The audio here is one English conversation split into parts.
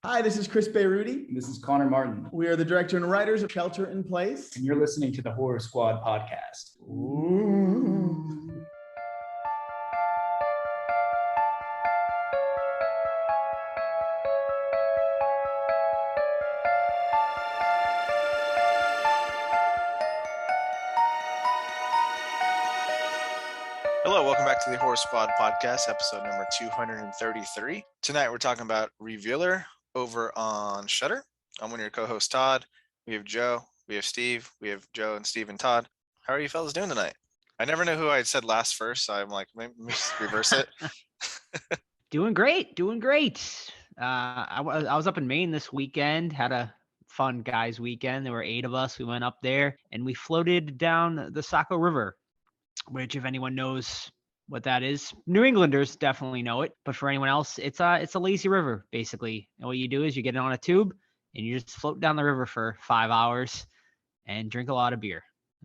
Hi, this is Chris Beyruti. And this is Connor Martin. We are the director and writers of Shelter in Place. And you're listening to the Horror Squad podcast. Ooh. Hello, welcome back to the Horror Squad podcast, episode number 233. Tonight we're talking about Revealer over on Shudder. I'm one of your co-hosts, Todd. We have Joe, we have Steve, we have Joe and Steve and Todd. How are you fellas doing tonight? I never know who I said last first, so I'm like, maybe just reverse it. Doing great. I was up in Maine this weekend, had a fun guys weekend. There were 8 of us. We went up there and we floated down the Saco River, which if anyone knows what that is, New Englanders definitely know it. But for anyone else, it's a lazy river, basically. And what you do is you get on a tube and you just float down the river for 5 hours and drink a lot of beer.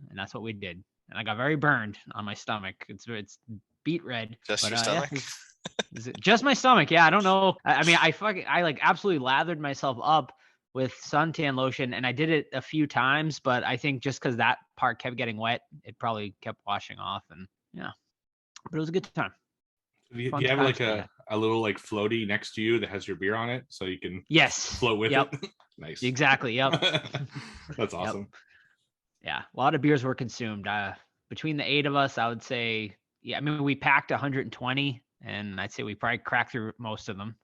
And that's what we did. And I got very burned on my stomach. It's beet red. Just your stomach? Yeah. Is it just my stomach? Yeah, I don't know. I mean, I like absolutely lathered myself up with suntan lotion, and I did it a few times, but I think just because that part kept getting wet, it probably kept washing off, and yeah. But it was a good time. Do you have like a little like floaty next to you that has your beer on it, so you can float with it? Nice. Exactly. Yep. That's awesome. Yep. Yeah, a lot of beers were consumed. Between the 8 of us, I would say, yeah. I mean, we packed 120, and I'd say we probably cracked through most of them.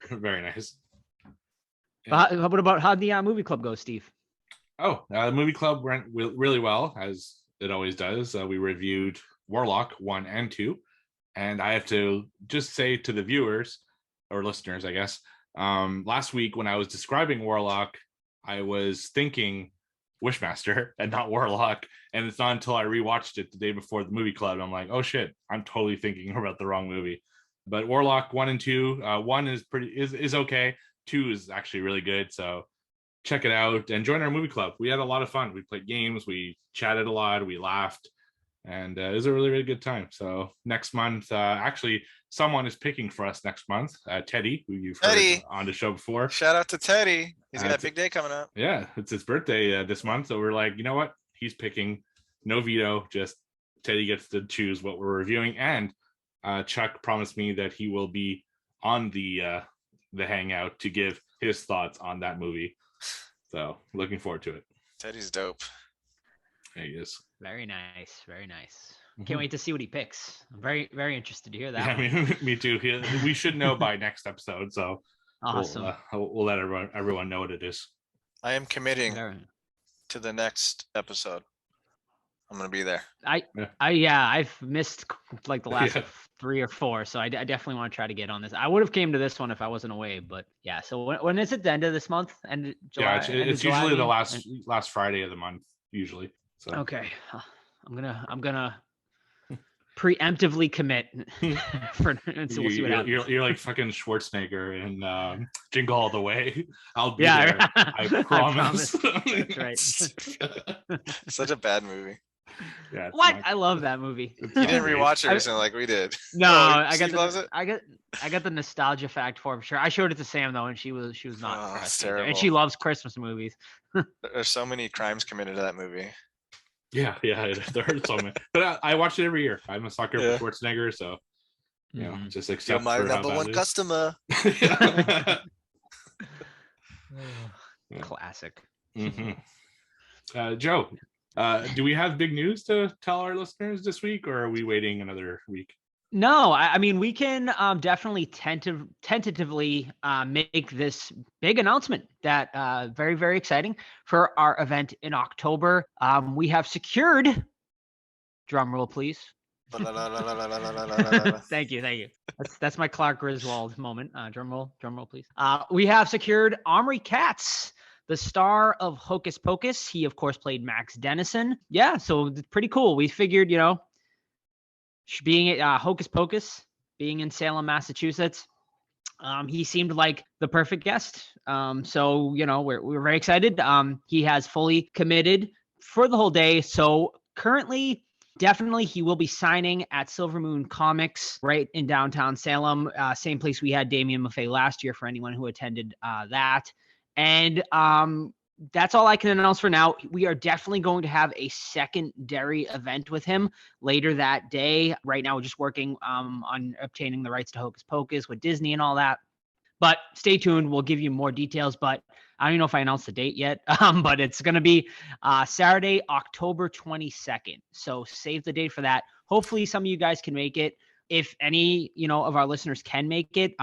Very nice. Yeah. What about how'd the movie club go, Steve? The movie club went really well, as it always does. We reviewed Warlock 1 and 2, and I have to just say to the viewers or listeners, I guess, last week when I was describing Warlock, I was thinking Wishmaster and not Warlock, and it's not until I rewatched it the day before the movie club I'm like, oh shit, I'm totally thinking about the wrong movie. But Warlock 1 and 2, 1 is okay. 2 is actually really good, so check it out and join our movie club. We had a lot of fun. We played games, we chatted a lot, we laughed, and it was a really, really good time. So next month, actually, someone is picking for us next month, Teddy, who you've heard on the show before. Shout out to Teddy. He's got a big day coming up. Yeah, it's his birthday this month, so we're like, you know what? He's picking. No veto, just Teddy gets to choose what we're reviewing, and Chuck promised me that he will be on the hangout to give his thoughts on that movie. So looking forward to it. Teddy's dope. There he is. Very nice. Can't wait to see what he picks. I'm very, very interested to hear that. Yeah, I mean, me too. We should know by next episode, so awesome. We'll let everyone know what it is. I am committing to the next episode. I'm gonna be there. I've missed like the last 3 or 4, so I definitely want to try to get on this. I would have came to this one if I wasn't away, but yeah. So when is it? The end of this month? And July? Yeah, it's usually the last Friday of the month, usually. So. Okay, I'm gonna preemptively commit so we'll see what happens. You're like fucking Schwarzenegger in Jingle All the Way. I'll be there. I promise. That's right. Such a bad movie. Yeah, what? I love that movie. You didn't rewatch it recently like we did. No, I got the nostalgia fact for sure. I showed it to Sam though, and she was not impressed either. And she loves Christmas movies. There's so many crimes committed to that movie. Yeah, there are so many. But I watch it every year. I'm a sucker for Schwarzenegger, so you know, just accept. You're my number one customer. Classic. Mm-hmm. Joe, do we have big news to tell our listeners this week, or are we waiting another week? No, I mean, we can definitely tentatively make this big announcement that very, very exciting for our event in October. We have secured, drum roll, please. Thank you. That's my Clark Griswold moment. Drum roll, please. We have secured Omri Katz, the star of Hocus Pocus. He, of course, played Max Dennison. Yeah, so pretty cool. We figured, being Hocus Pocus, being in Salem, Massachusetts, he seemed like the perfect guest. So we're very excited. He has fully committed for the whole day. So currently definitely he will be signing at Silver Moon Comics right in downtown Salem, same place we had Damian Maffei last year for anyone who attended that. And that's all I can announce for now. We are definitely going to have a secondary event with him later that day. Right now, we're just working on obtaining the rights to Hocus Pocus with Disney and all that. But stay tuned. We'll give you more details. But I don't even know if I announced the date yet. But it's going to be Saturday, October 22nd. So save the date for that. Hopefully, some of you guys can make it. If any, of our listeners can make it,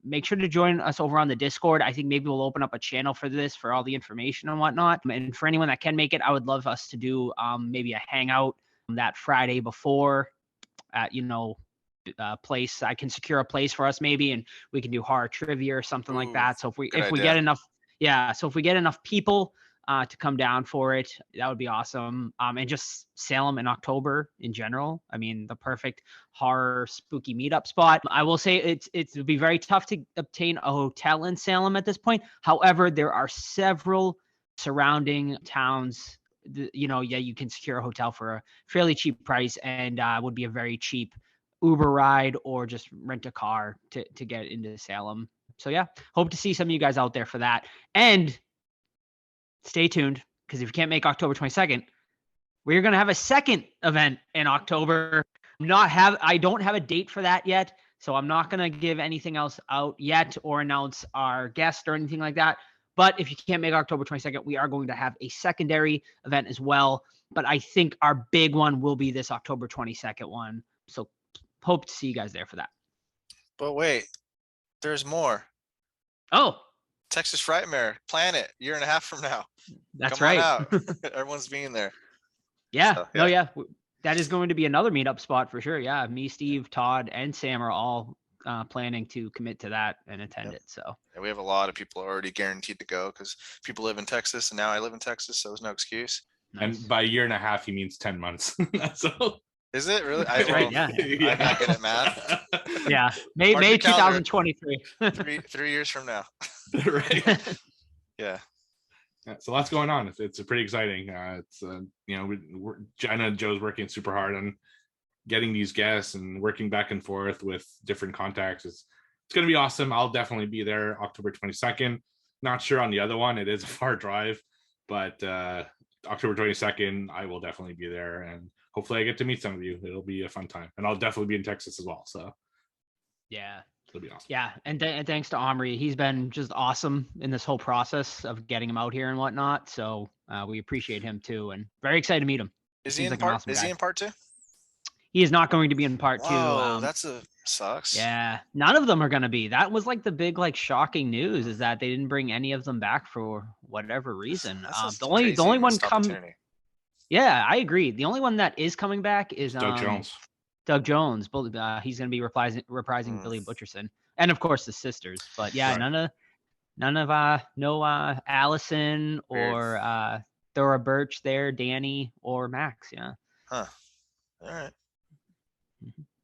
make sure to join us over on the Discord. I think maybe we'll open up a channel for this, for all the information and whatnot. And for anyone that can make it, I would love us to do maybe a hangout that Friday before at, place. I can secure a place for us maybe, and we can do horror trivia or something like that. So if we get enough, so if we get enough people to come down for it, that would be awesome. And just Salem in October in general. I mean, the perfect horror spooky meetup spot. I will say it would be very tough to obtain a hotel in Salem at this point. However, there are several surrounding towns. You can secure a hotel for a fairly cheap price, and would be a very cheap Uber ride or just rent a car to get into Salem. So yeah, hope to see some of you guys out there for that. And stay tuned, because if you can't make October 22nd, we're going to have a second event in October. I don't have a date for that yet, so I'm not going to give anything else out yet or announce our guest or anything like that. But if you can't make October 22nd, we are going to have a secondary event as well. But I think our big one will be this October 22nd one. So hope to see you guys there for that. But wait, there's more. Oh, Texas Frightmare Planet, year and a half from now. that's Come on right. out. Everyone's being there. Yeah. So, No, yeah. That is going to be another meetup spot for sure. Yeah. Me, Steve, Todd, and Sam are all planning to commit to that and attend it. So yeah, we have a lot of people already guaranteed to go because people live in Texas, and now I live in Texas, so there's no excuse. And by a year and a half, he means 10 months. So Is it really? Right, yeah. I'm not good at math. yeah, May Mark your calendar. 2023. three years from now. right. Yeah. Yeah, so lots going on. It's pretty exciting. It's I know Joe's working super hard on getting these guests and working back and forth with different contacts. It's going to be awesome. I'll definitely be there October 22nd. Not sure on the other one. It is a far drive, but October 22nd, I will definitely be there, and hopefully I get to meet some of you. It'll be a fun time, and I'll definitely be in Texas as well. So Yeah. it'll be awesome. Yeah. And thanks to Omri. He's been just awesome in this whole process of getting him out here and whatnot. So we appreciate him too, and very excited to meet him. Is Seems he in like an part? awesome Is guy. he in part 2? He is not going to be in part 2. Whoa, that's sucks. Yeah, none of them are going to be. That was like the big shocking news, is that they didn't bring any of them back for whatever reason. That's The only crazy one missed come. opportunity. Yeah, I agree. The only one that is coming back is Doug Jones. Doug Jones. He's going to be reprising Billy Butcherson, and of course the sisters. But yeah, Right. none of no Allison or Thora Birch there, Danny or Max. Yeah. Huh. All right.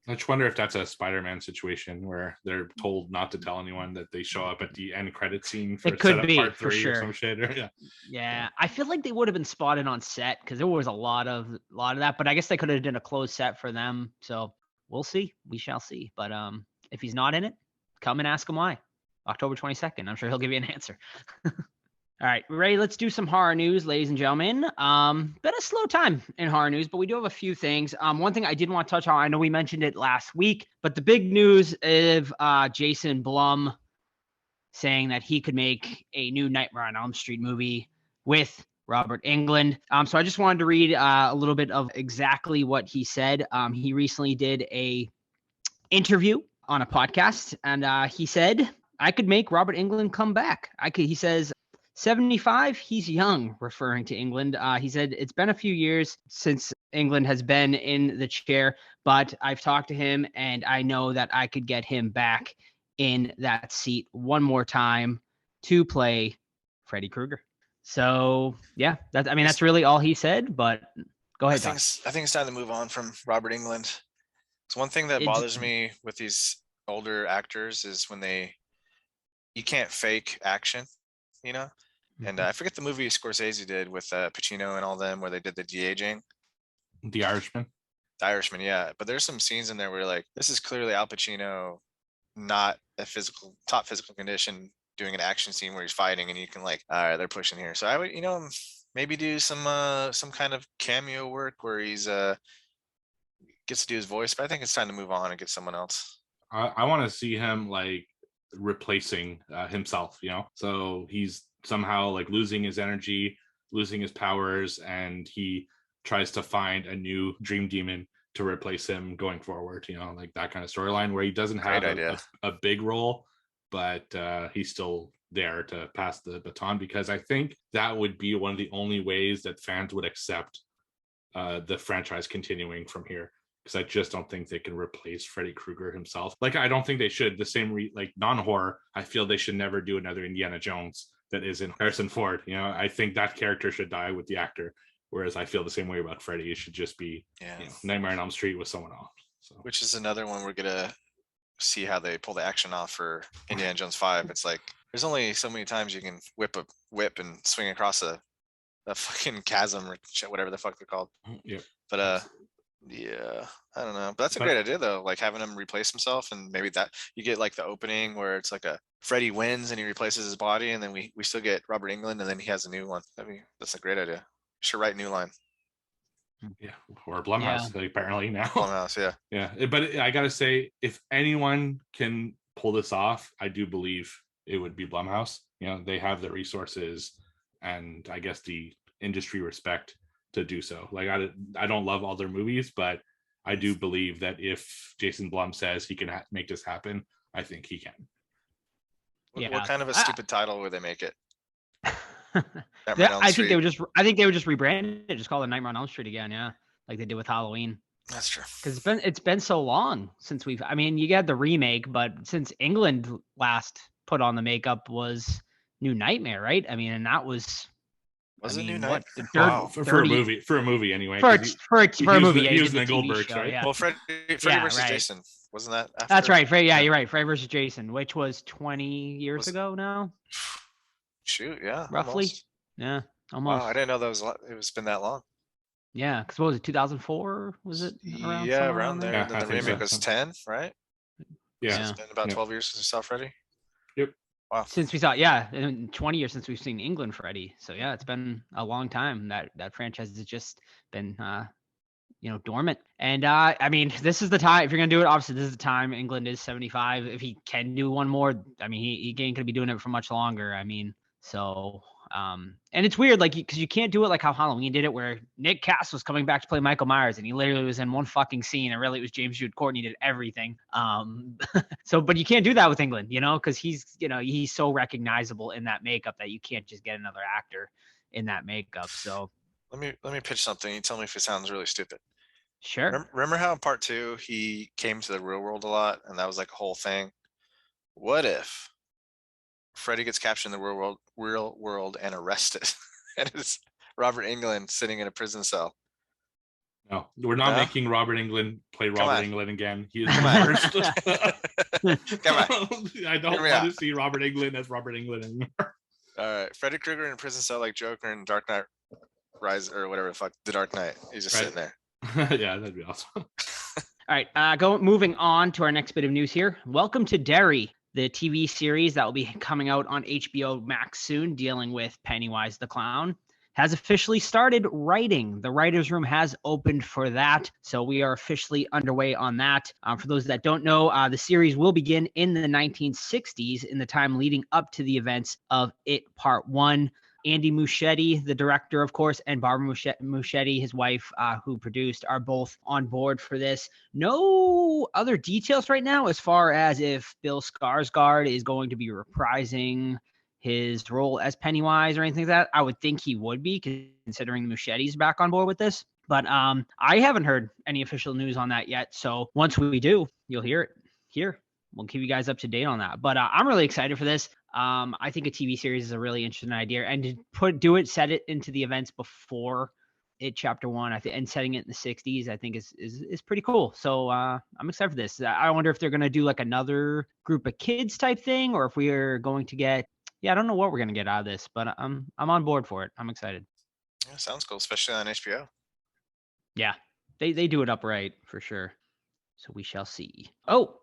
I just wonder if that's a Spider-Man situation where they're told not to tell anyone that they show up at the end credit scene for It could setup be, part for 3 sure. or some shit. Yeah. Yeah, I feel like they would have been spotted on set because there was a lot of that. But I guess they could have done a closed set for them. So we'll see. We shall see. But if he's not in it, come and ask him why. October 22nd. I'm sure he'll give you an answer. All right, Ray, let's do some horror news, ladies and gentlemen. Been a slow time in horror news, but we do have a few things. One thing I did want to touch on, I know we mentioned it last week, but the big news of Jason Blum saying that he could make a new Nightmare on Elm Street movie with Robert Englund. So I just wanted to read a little bit of exactly what he said. He recently did a interview on a podcast, and he said, I could make Robert Englund come back. He says, 75, he's young, referring to Englund. He said, it's been a few years since Englund has been in the chair, but I've talked to him and I know that I could get him back in that seat one more time to play Freddy Krueger. So yeah, that's really all he said, but go ahead. I think it's time to move on from Robert Englund. It's one thing that bothers me with these older actors is when you can't fake action, And I forget the movie Scorsese did with Pacino and all them, where they did the de-aging. The Irishman. The Irishman, yeah. But there's some scenes in there where you're like, this is clearly Al Pacino, not a top physical condition, doing an action scene where he's fighting, and you can like, all right, they're pushing here. So I would, maybe do some kind of cameo work where he's gets to do his voice. But I think it's time to move on and get someone else. I want to see him like replacing himself, so he's somehow like losing his energy, losing his powers, and he tries to find a new dream demon to replace him going forward, like that kind of storyline where he doesn't have a big role, but he's still there to pass the baton, because I think that would be one of the only ways that fans would accept the franchise continuing from here. Because I just don't think they can replace Freddy Krueger himself. Like, I don't think they should. The same like non-horror, I feel they should never do another Indiana Jones that isn't Harrison Ford. I think that character should die with the actor. Whereas I feel the same way about Freddy. It should just be Nightmare on Elm Street with someone else. So. Which is another one we're gonna see how they pull the action off for Indiana Jones 5. It's like there's only so many times you can whip a whip and swing across a fucking chasm or whatever the fuck they're called. Yeah. But yeah, I don't know. But that's a great idea though, like having him replace himself, and maybe that you get like the opening where it's like a Freddy wins and he replaces his body, and then we still get Robert Englund, and then he has a new one. That's a great idea. Should write New Line. Yeah, or Blumhouse apparently now. Blumhouse, yeah. But I gotta say, if anyone can pull this off, I do believe it would be Blumhouse. They have the resources and I guess the industry respect to do so. Like I don't love all their movies, but I do believe that if Jason Blum says he can make this happen, I think he can. What kind of a stupid title would they make it? I think they would just rebrand it, just call it Nightmare on Elm Street again, like they did with Halloween. That's true. Because it's been so long since you got the remake, but since England last put on the makeup was New Nightmare, right? And that was it New Nightmare? Wow. For a movie anyway. For a movie, he was in the Goldbergs, right? Yeah. Well, Freddy versus Jason, wasn't that after? That's right. You're right. Freddy versus Jason, which was 20 years ago now. Shoot, yeah, roughly. Almost. Yeah, almost. Wow, I didn't know that it was been that long. Yeah, because what was it, 2004? Was it around? Yeah, around there. Yeah, the remake was 10, right? Yeah, so it's been about 12 years since we saw Freddy. Yep. Wow. Since we saw, and 20 years since we've seen England Freddy. So yeah, it's been a long time that franchise has just been dormant. And this is the time, if you're gonna do it, obviously this is the time. England is 75. If he can do one more, he ain't gonna be doing it for much longer. So and it's weird, like, because you can't do it like how Halloween did it, where Nick Cass was coming back to play Michael Myers and he literally was in one fucking scene, and really it was James Jude Courtney did everything. But you can't do that with England, because he's so recognizable in that makeup that you can't just get another actor in that makeup. So let me pitch something. You tell me if it sounds really stupid. Sure. Remember how in part 2 he came to the real world a lot, and that was like a whole thing? What if Freddy gets captured in the real world and arrested, and it's Robert Englund sitting in a prison cell? No, we're not making Robert Englund play Robert Englund again. He is the worst. Come on. I don't want to see Robert Englund as Robert Englund anymore. All right, Freddy Krueger in a prison cell like Joker in Dark Knight Rise, or whatever the fuck, The Dark Knight. He's just sitting there. Yeah, that'd be awesome. All right, moving on to our next bit of news here. Welcome to Derry, the TV series that will be coming out on HBO Max soon, dealing with Pennywise the Clown, has officially started writing. The writer's room has opened for that, so we are officially underway on that. For those that don't know, the series will begin in the 1960s, in the time leading up to the events of It Part 1. Andy Muschietti, the director, of course, and Barbara Muschietti, his wife, who produced, are both on board for this. No other details right now as far as if Bill Skarsgård is going to be reprising his role as Pennywise or anything like that. I would think he would be, considering Muschietti's back on board with this. But I haven't heard any official news on that yet. So once we do, you'll hear it here. We'll keep you guys up to date on that. But I'm really excited for this. I think a TV series is a really interesting idea, and to set it into the events before It Chapter 1, I think, and setting it in the 60s, I think is pretty cool. So I'm excited for this. I wonder if they're going to do like another group of kids type thing, or if we are going to get, I don't know what we're going to get out of this, but I'm on board for it. I'm excited. Yeah, sounds cool, especially on HBO. Yeah. They do it upright for sure. So we shall see. Oh,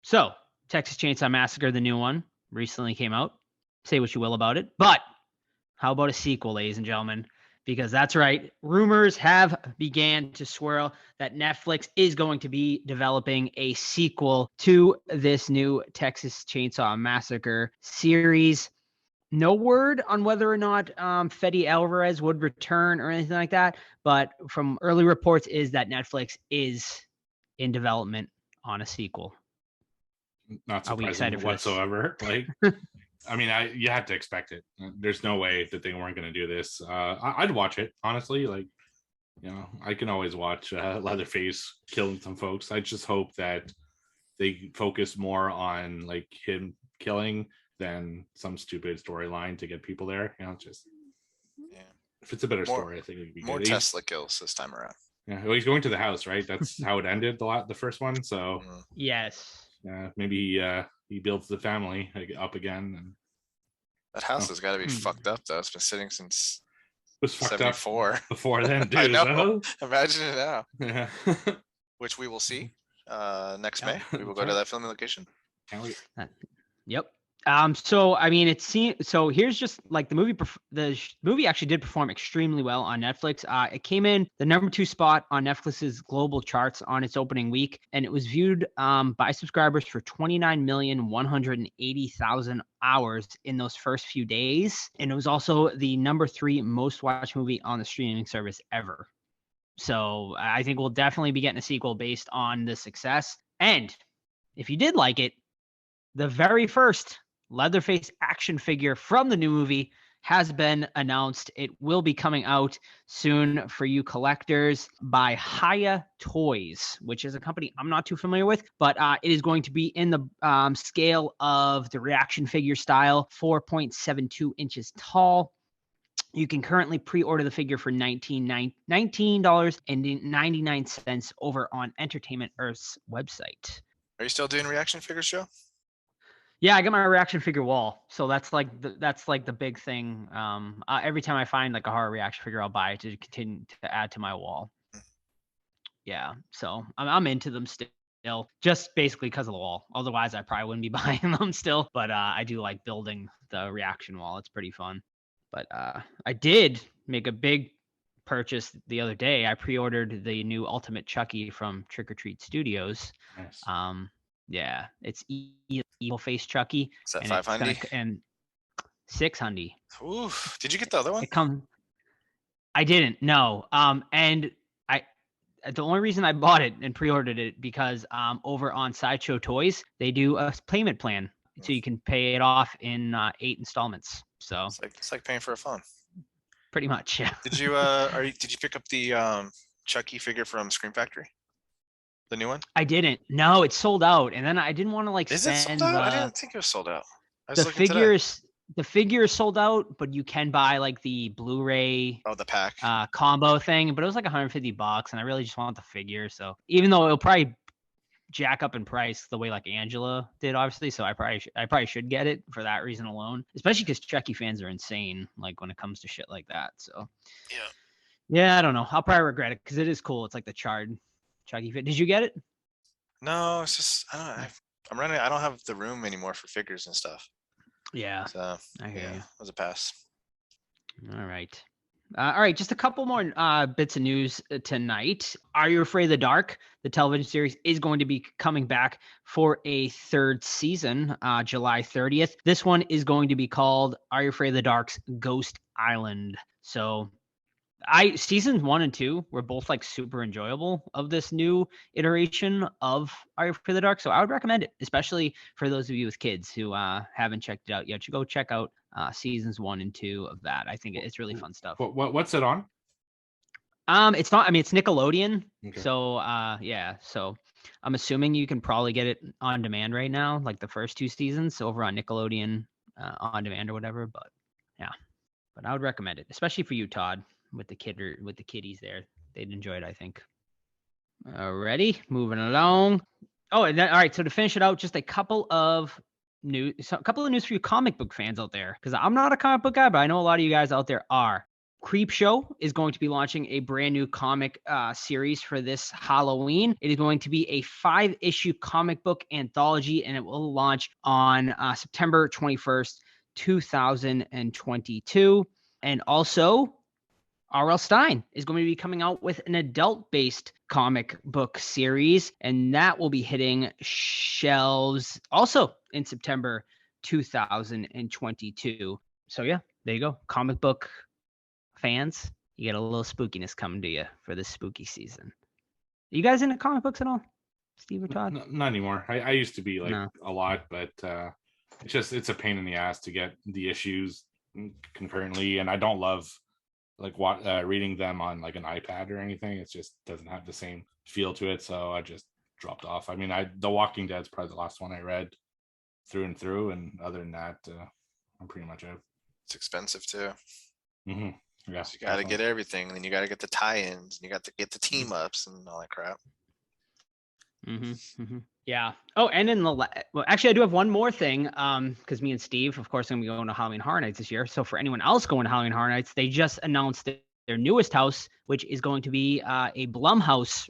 so Texas Chainsaw Massacre, the new one, recently came out. Say what you will about it, but how about a sequel, ladies and gentlemen? Because that's right, rumors have began to swirl that Netflix is going to be developing a sequel to this new Texas Chainsaw Massacre series. No word on whether or not Fede Alvarez would return or anything like that, but from early reports is that Netflix is in development on a sequel. Not Are we surprising excited for this? whatsoever. Like, I mean, you had to expect it. There's no way that they weren't going to do this. I'd watch it, honestly. Like, you know, I can always watch Leatherface killing some folks. I just hope that they focus more on like him killing than some stupid storyline to get people there. You know, just Yeah. if it's a better More- story, I think it'd be More good. Tesla kills this time around. Yeah, well, he's going to the house, right? That's how it ended the first one. So Mm. Yes. maybe he builds the family up again. And That house Oh. has got to be Hmm. fucked up though. It's been sitting since it was fucked up 74. before then, dude. I know. So, Imagine it now, yeah. which we will see next Yeah, May. We will go that's to right. that filming location. Can't wait. Yep. So I mean, so here's just like the movie actually did perform extremely well on Netflix. It came in the number 2 spot on Netflix's global charts on its opening week, and it was viewed by subscribers for 29,180,000 hours in those first few days, and it was also the number 3 most watched movie on the streaming service ever. So I think we'll definitely be getting a sequel based on the success. And if you did like it, the very first Leatherface action figure from the new movie has been announced. It will be coming out soon for you collectors by Haya Toys, which is a company I'm not too familiar with, but it is going to be in the scale of the reaction figure style, 4.72 inches tall. You can currently pre-order the figure for $19.99 over on Entertainment Earth's website. Are you still doing reaction figures, Joe? Yeah, I got my reaction figure wall, so that's like the big thing. Every time I find like a horror reaction figure, I'll buy it to continue to add to my wall. Yeah, so I'm into them still, just basically because of the wall. Otherwise, I probably wouldn't be buying them still. But I do like building the reaction wall; it's pretty fun. But I did make a big purchase the other day. I pre-ordered the new Ultimate Chucky from Trick or Treat Studios. Nice. Yeah, it's Evil Face Chucky. Is that and 500? and 600. Ooh, did you get the other one? It comes. I didn't. No. And the only reason I bought it and pre-ordered it because over on Sideshow Toys they do a payment plan, so you can pay it off in 8 installments. So It's like paying for a phone. pretty much, yeah. Did you did you pick up the Chucky figure from Scream Factory? The new one? I didn't. No, it's sold out, and then I didn't want to like Is it spend sold out? I didn't think it was sold out. I was the looking today. figures. The figure is sold out, but you can buy like the Blu-ray Oh, the pack. combo thing, but it was like $150, and I really just want the figure. So even though it'll probably jack up in price the way like Angela did, obviously, so I probably should get it for that reason alone, especially because Chucky fans are insane, like when it comes to shit like that. So yeah, I don't know. I'll probably regret it because it is cool. It's like the charred Chucky fit. Did you get it? No, it's just I don't know. I'm running. I don't have the room anymore for figures and stuff. Yeah, So I hear yeah, you. it was a pass. All right. All right, just a couple more bits of news tonight. Are You Afraid of the Dark? The television series is going to be coming back for a 3rd season, July 30th. This one is going to be called Are You Afraid of the Dark's Ghost Island. So seasons 1 and 2 were both like super enjoyable of this new iteration of Are You Afraid of the Dark. So I would recommend it, especially for those of you with kids who haven't checked it out yet. You go check out seasons 1 and 2 of that. I think it's really fun stuff. What's it on? It's not. I mean, it's Nickelodeon. Okay. So yeah. So I'm assuming you can probably get it on demand right now, like the first 2 seasons over on Nickelodeon on demand or whatever. But yeah, but I would recommend it, especially for you, Todd, with the kiddies there. They'd enjoy it, I think. Alrighty, moving along. Oh, and then all right. So to finish it out, just a couple of news for you comic book fans out there, because I'm not a comic book guy, but I know a lot of you guys out there are. Creep Show is going to be launching a brand new comic series for this Halloween. It is going to be a 5-issue comic book anthology, and it will launch on September 21st, 2022. And also, R.L. Stine is going to be coming out with an adult-based comic book series, and that will be hitting shelves also in September 2022. So yeah, there you go. Comic book fans, you get a little spookiness coming to you for this spooky season. You guys into comic books at all, Steve or Todd? Not anymore. I used to be like No. a lot, but it's a pain in the ass to get the issues concurrently, and I don't love like reading them on like an iPad or anything. It just doesn't have the same feel to it, so I just dropped off. I mean, The Walking Dead's probably the last one I read through and through, and other than that, I'm pretty much out. It's expensive too. Mm-hmm. Yeah, So you got to get everything, and then you got to get the tie-ins, and you got to get the team ups and all that crap. Yeah. Oh, and in the well, actually, I do have one more thing. Because me and Steve, of course, are gonna be going to Halloween Horror Nights this year. So for anyone else going to Halloween Horror Nights, they just announced their newest house, which is going to be a Blumhouse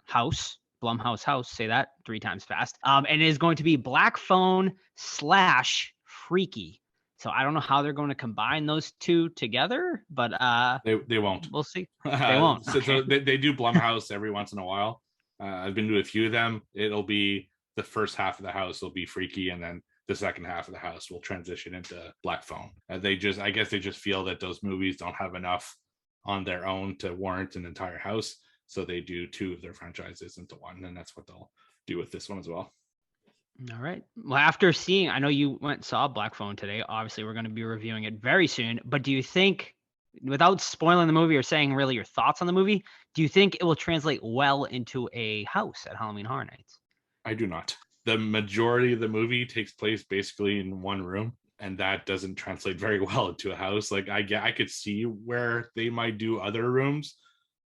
house. Blumhouse house. Say that 3 times fast. And it is going to be Black Phone / Freaky. So I don't know how they're going to combine those two together, but they won't. We'll see. They won't. So they do Blumhouse every once in a while. I've been to a few of them. It'll be the first half of the house will be Freaky, and then the second half of the house will transition into Black Phone. I guess they just feel that those movies don't have enough on their own to warrant an entire house, so they do 2 of their franchises into one, and that's what they'll do with this one as well. All right. Well, after seeing, I know you went and saw Black Phone today. Obviously, we're going to be reviewing it very soon. But do you think, without spoiling the movie or saying really your thoughts on the movie, do you think it will translate well into a house at Halloween Horror Nights? I do not. The majority of the movie takes place basically in one room, and that doesn't translate very well into a house. Like I could see where they might do other rooms,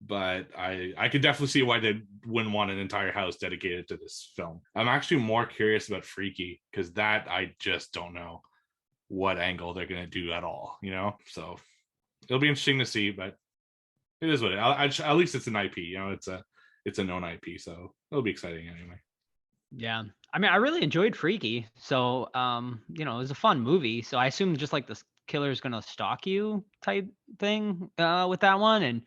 but I could definitely see why they wouldn't want an entire house dedicated to this film. I'm actually more curious about Freaky, because that I just don't know what angle they're going to do at all, so it'll be interesting to see, but it is what it is. At least it's an IP, it's a known IP, so it'll be exciting anyway. Yeah. I mean, I really enjoyed Freaky. So, it was a fun movie. So I assume just like the killer's going to stalk you type thing with that one. And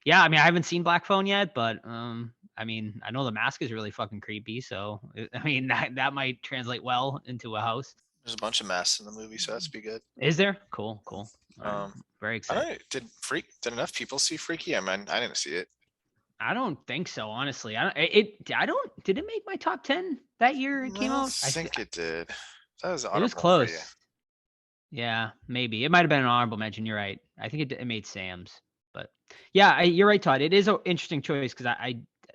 yeah, I mean, I haven't seen Black Phone yet, but I mean, I know the mask is really fucking creepy. So, I mean, that might translate well into a house. There's a bunch of masks in the movie, so that's be good. Is there? Cool. Very I excited. don't know, did enough people see Freaky? I mean, I didn't see it. I don't think so, honestly. Did it make my top 10 that year it came out? I think it did. That was It was honorable for close. you. Yeah, maybe. It might have been an honorable mention. You're right. I think it made Sam's. But yeah, you're right, Todd. It is an interesting choice because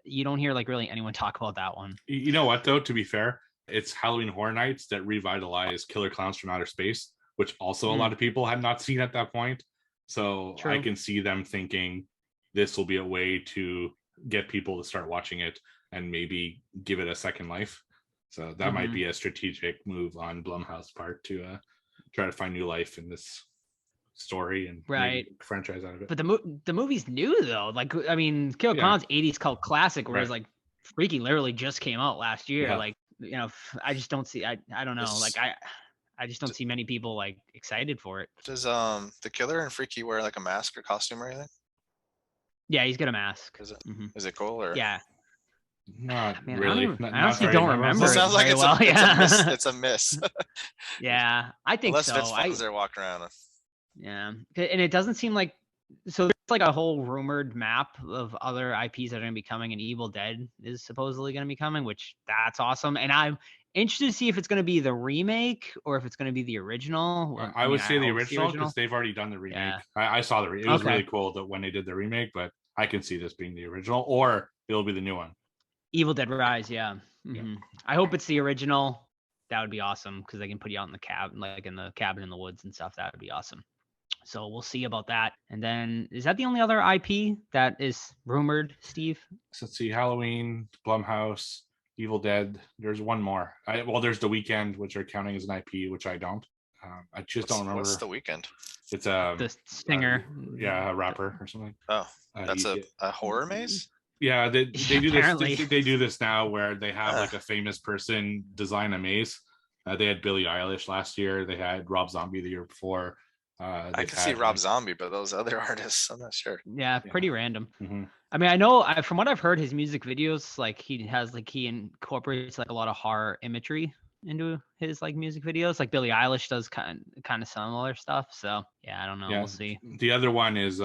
you don't hear like really anyone talk about that one. You know what, though, to be fair, it's Halloween Horror Nights that revitalized Killer Clowns from Outer Space, which also a lot of people had not seen at that point. So True. I can see them thinking this will be a way to get people to start watching it and maybe give it a second life. So that might be a strategic move on Blumhouse part to try to find new life in this story and make a franchise out of it. But the movie's new though. Like, I mean, Killer Clowns 80s cult classic, whereas like Freaky literally just came out last year. Yeah. Like, I just don't see. I don't know. Like I just don't see many people like excited for it. Does the killer and Freaky wear like a mask or costume or anything? Yeah, he's got a mask. Is it cool or? Yeah. Not Man, really. I honestly don't remember. It sounds like it's a miss. Yeah, I think Unless so. Vince Vaughn's there walking around. Yeah, and it doesn't seem like so. There's like a whole rumored map of other IPs that are going to be coming, and Evil Dead is supposedly going to be coming, which that's awesome. And I'm interested to see if it's going to be the remake or if it's going to be the original. I would say the original because they've already done the remake. Yeah. I saw it was really cool that when they did the remake, but I can see this being the original, or it'll be the new one. Evil Dead Rise, yeah. I hope it's the original. That would be awesome because they can put you out in the cabin, like in the cabin in the woods and stuff. That would be awesome. So we'll see about that. And then is that the only other IP that is rumored, Steve? So let's see, Halloween, Blumhouse, Evil Dead. There's one more. There's The Weeknd, which are counting as an IP, which I don't. I just don't remember. What's The Weeknd? It's The singer. yeah, a rapper or something. Oh, that's he- a horror maze. Yeah, they do Apparently. this. They do this now where they have Ah. like a famous person design a maze. They had Billie Eilish last year. They had Rob Zombie the year before. I they've can see had, Rob like- Zombie, but those other artists, I'm not sure. Yeah, pretty random. Mhm. I mean, I know from what I've heard, his music videos, like he incorporates like a lot of horror imagery into his like music videos. Like Billie Eilish does kind of similar stuff. So yeah, I don't know. Yeah. We'll see. The other one is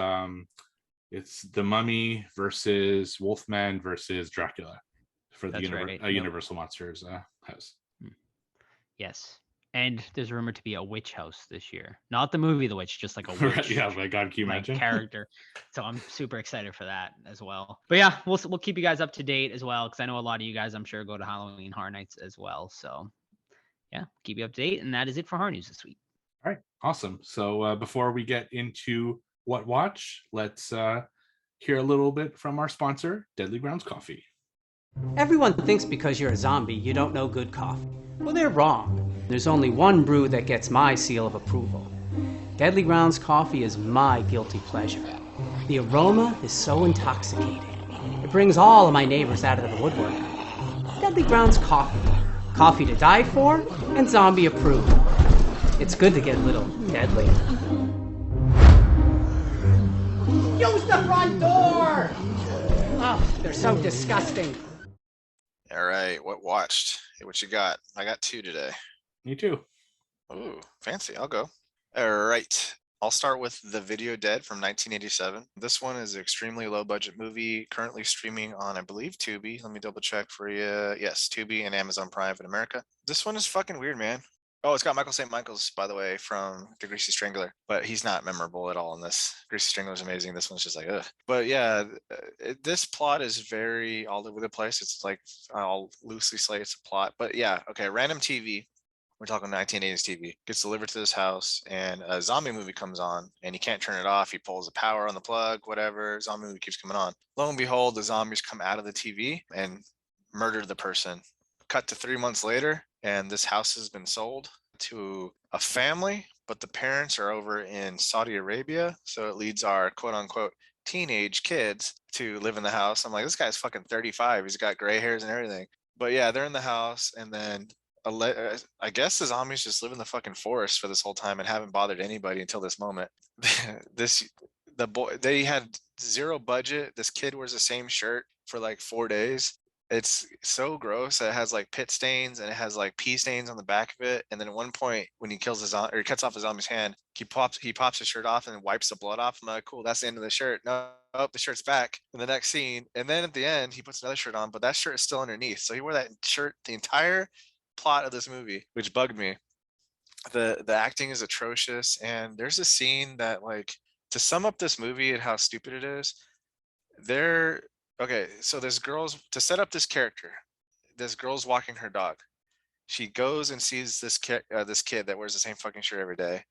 it's The Mummy versus Wolfman versus Dracula for the That's right. Yep. Universal Monsters house. Yes. And there's rumored to be a witch house this year. Not the movie The Witch, just like a witch. Yeah, my God, can you like imagine? character. So I'm super excited for that as well. But yeah, we'll keep you guys up to date as well, because I know a lot of you guys, I'm sure, go to Halloween Horror Nights as well. So yeah, keep you up to date. And that is it for horror news this week. All right, awesome. So before we get into what watch, let's hear a little bit from our sponsor, Deadly Grounds Coffee. Everyone thinks because you're a zombie, you don't know good coffee. Well, they're wrong. There's only one brew that gets my seal of approval. Deadly Grounds coffee is my guilty pleasure. The aroma is so intoxicating. It brings all of my neighbors out of the woodwork. Deadly Grounds coffee. Coffee to die for and zombie approved. It's good to get a little deadly. Use the front door! Oh, they're so disgusting. All right, what watched? Hey, what you got? I got 2 today. Me too. Ooh, fancy. I'll go. All right. I'll start with The Video Dead from 1987. This one is an extremely low budget movie, currently streaming on, I believe, Tubi. Let me double check for you. Yes, Tubi and Amazon Prime in America. This one is fucking weird, man. Oh, it's got Michael St. Michaels, by the way, from The Greasy Strangler, but he's not memorable at all in this. Greasy Strangler is amazing. This one's just like, ugh. But yeah, this plot is very all over the place. It's like, I'll loosely say it's a plot, but yeah, okay. Random TV. We're talking 1980s TV. Gets delivered to this house, and a zombie movie comes on, and he can't turn it off. He pulls the power on the plug, whatever. Zombie movie keeps coming on. Lo and behold, the zombies come out of the TV and murder the person. Cut to 3 months later, and this house has been sold to a family, but the parents are over in Saudi Arabia. So it leads our quote unquote teenage kids to live in the house. I'm like, this guy's fucking 35. He's got gray hairs and everything. But yeah, they're in the house, and then I guess the zombies just live in the fucking forest for this whole time and haven't bothered anybody until this moment. They had zero budget. This kid wears the same shirt for like 4 days. It's so gross. It has like pit stains and it has like pee stains on the back of it. And then at one point, when he kills the zombie or he cuts off the zombie's hand, he pops his shirt off and wipes the blood off. I'm like, cool, that's the end of the shirt. No, oh, the shirt's back in the next scene. And then at the end, he puts another shirt on, but that shirt is still underneath. So he wore that shirt the entire plot of this movie, which bugged me. The acting is atrocious, and there's a scene that, like, to sum up this movie and how stupid it is, okay, so this girl's, to set up this character, this girl's walking her dog. She goes and sees this kid that wears the same fucking shirt every day.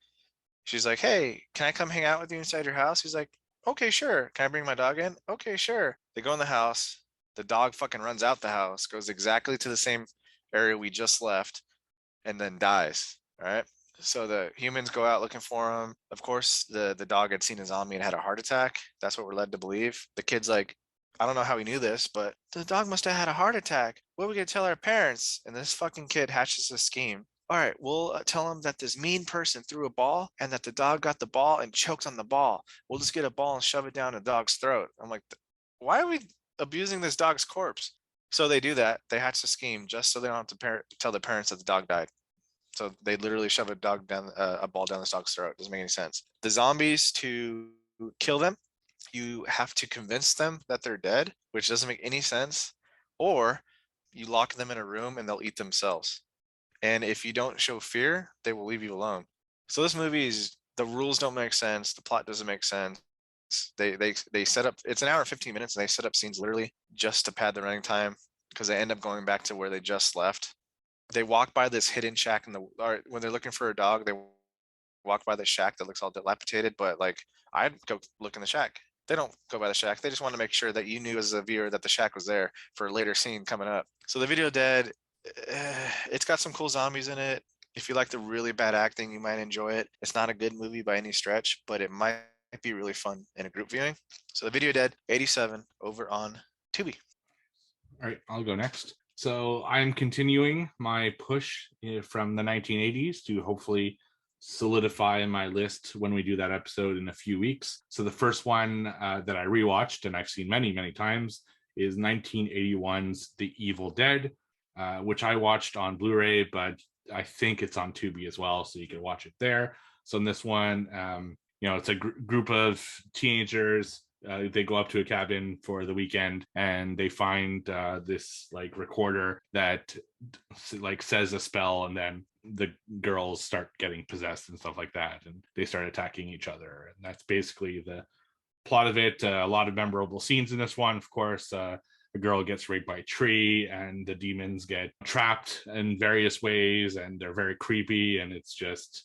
She's like, hey, can I come hang out with you inside your house? He's like, okay, sure. Can I bring my dog in? Okay, sure. They go in the house. The dog fucking runs out the house, goes exactly to the same area we just left, and then dies. All right. So the humans go out looking for him. Of course, the dog had seen a zombie and had a heart attack. That's what we're led to believe. The kid's like, I don't know how he knew this, but the dog must have had a heart attack. What are we going to tell our parents? And this fucking kid hatches a scheme. All right, we'll tell him that this mean person threw a ball and that the dog got the ball and choked on the ball. We'll just get a ball and shove it down the dog's throat. I'm like, why are we abusing this dog's corpse? So they do that. They hatch a scheme just so they don't have to tell the parents that the dog died. So they literally shove a ball down this dog's throat. Doesn't make any sense. The zombies, to kill them, you have to convince them that they're dead, which doesn't make any sense. Or you lock them in a room and they'll eat themselves. And if you don't show fear, they will leave you alone. So this movie the rules don't make sense. The plot doesn't make sense. They set up, it's an hour and 15 minutes, and they set up scenes literally just to pad the running time, because they end up going back to where they just left. They walk by this hidden shack when they're looking for a dog, they walk by the shack that looks all dilapidated, but like, I'd go look in the shack. They don't go by the shack. They just want to make sure that you knew as a viewer that the shack was there for a later scene coming up. So The Video Dead, it's got some cool zombies in it. If you like the really bad acting, you might enjoy it. It's not a good movie by any stretch, but it might be really fun in a group viewing. So The Video Dead 87 over on Tubi. All right, I'll go next. So I'm continuing my push from the 1980s to hopefully solidify my list when we do that episode in a few weeks. So the first one that I rewatched, and I've seen many, many times, is 1981's The Evil Dead, which I watched on Blu-ray, but I think it's on Tubi as well, so you can watch it there. So in this one, it's a group of teenagers. They go up to a cabin for the weekend and they find this like recorder that like says a spell, and then the girls start getting possessed and stuff like that, and they start attacking each other. And that's basically the plot of it. A lot of memorable scenes in this one, of course. A girl gets raped by a tree and the demons get trapped in various ways, and they're very creepy, and it's just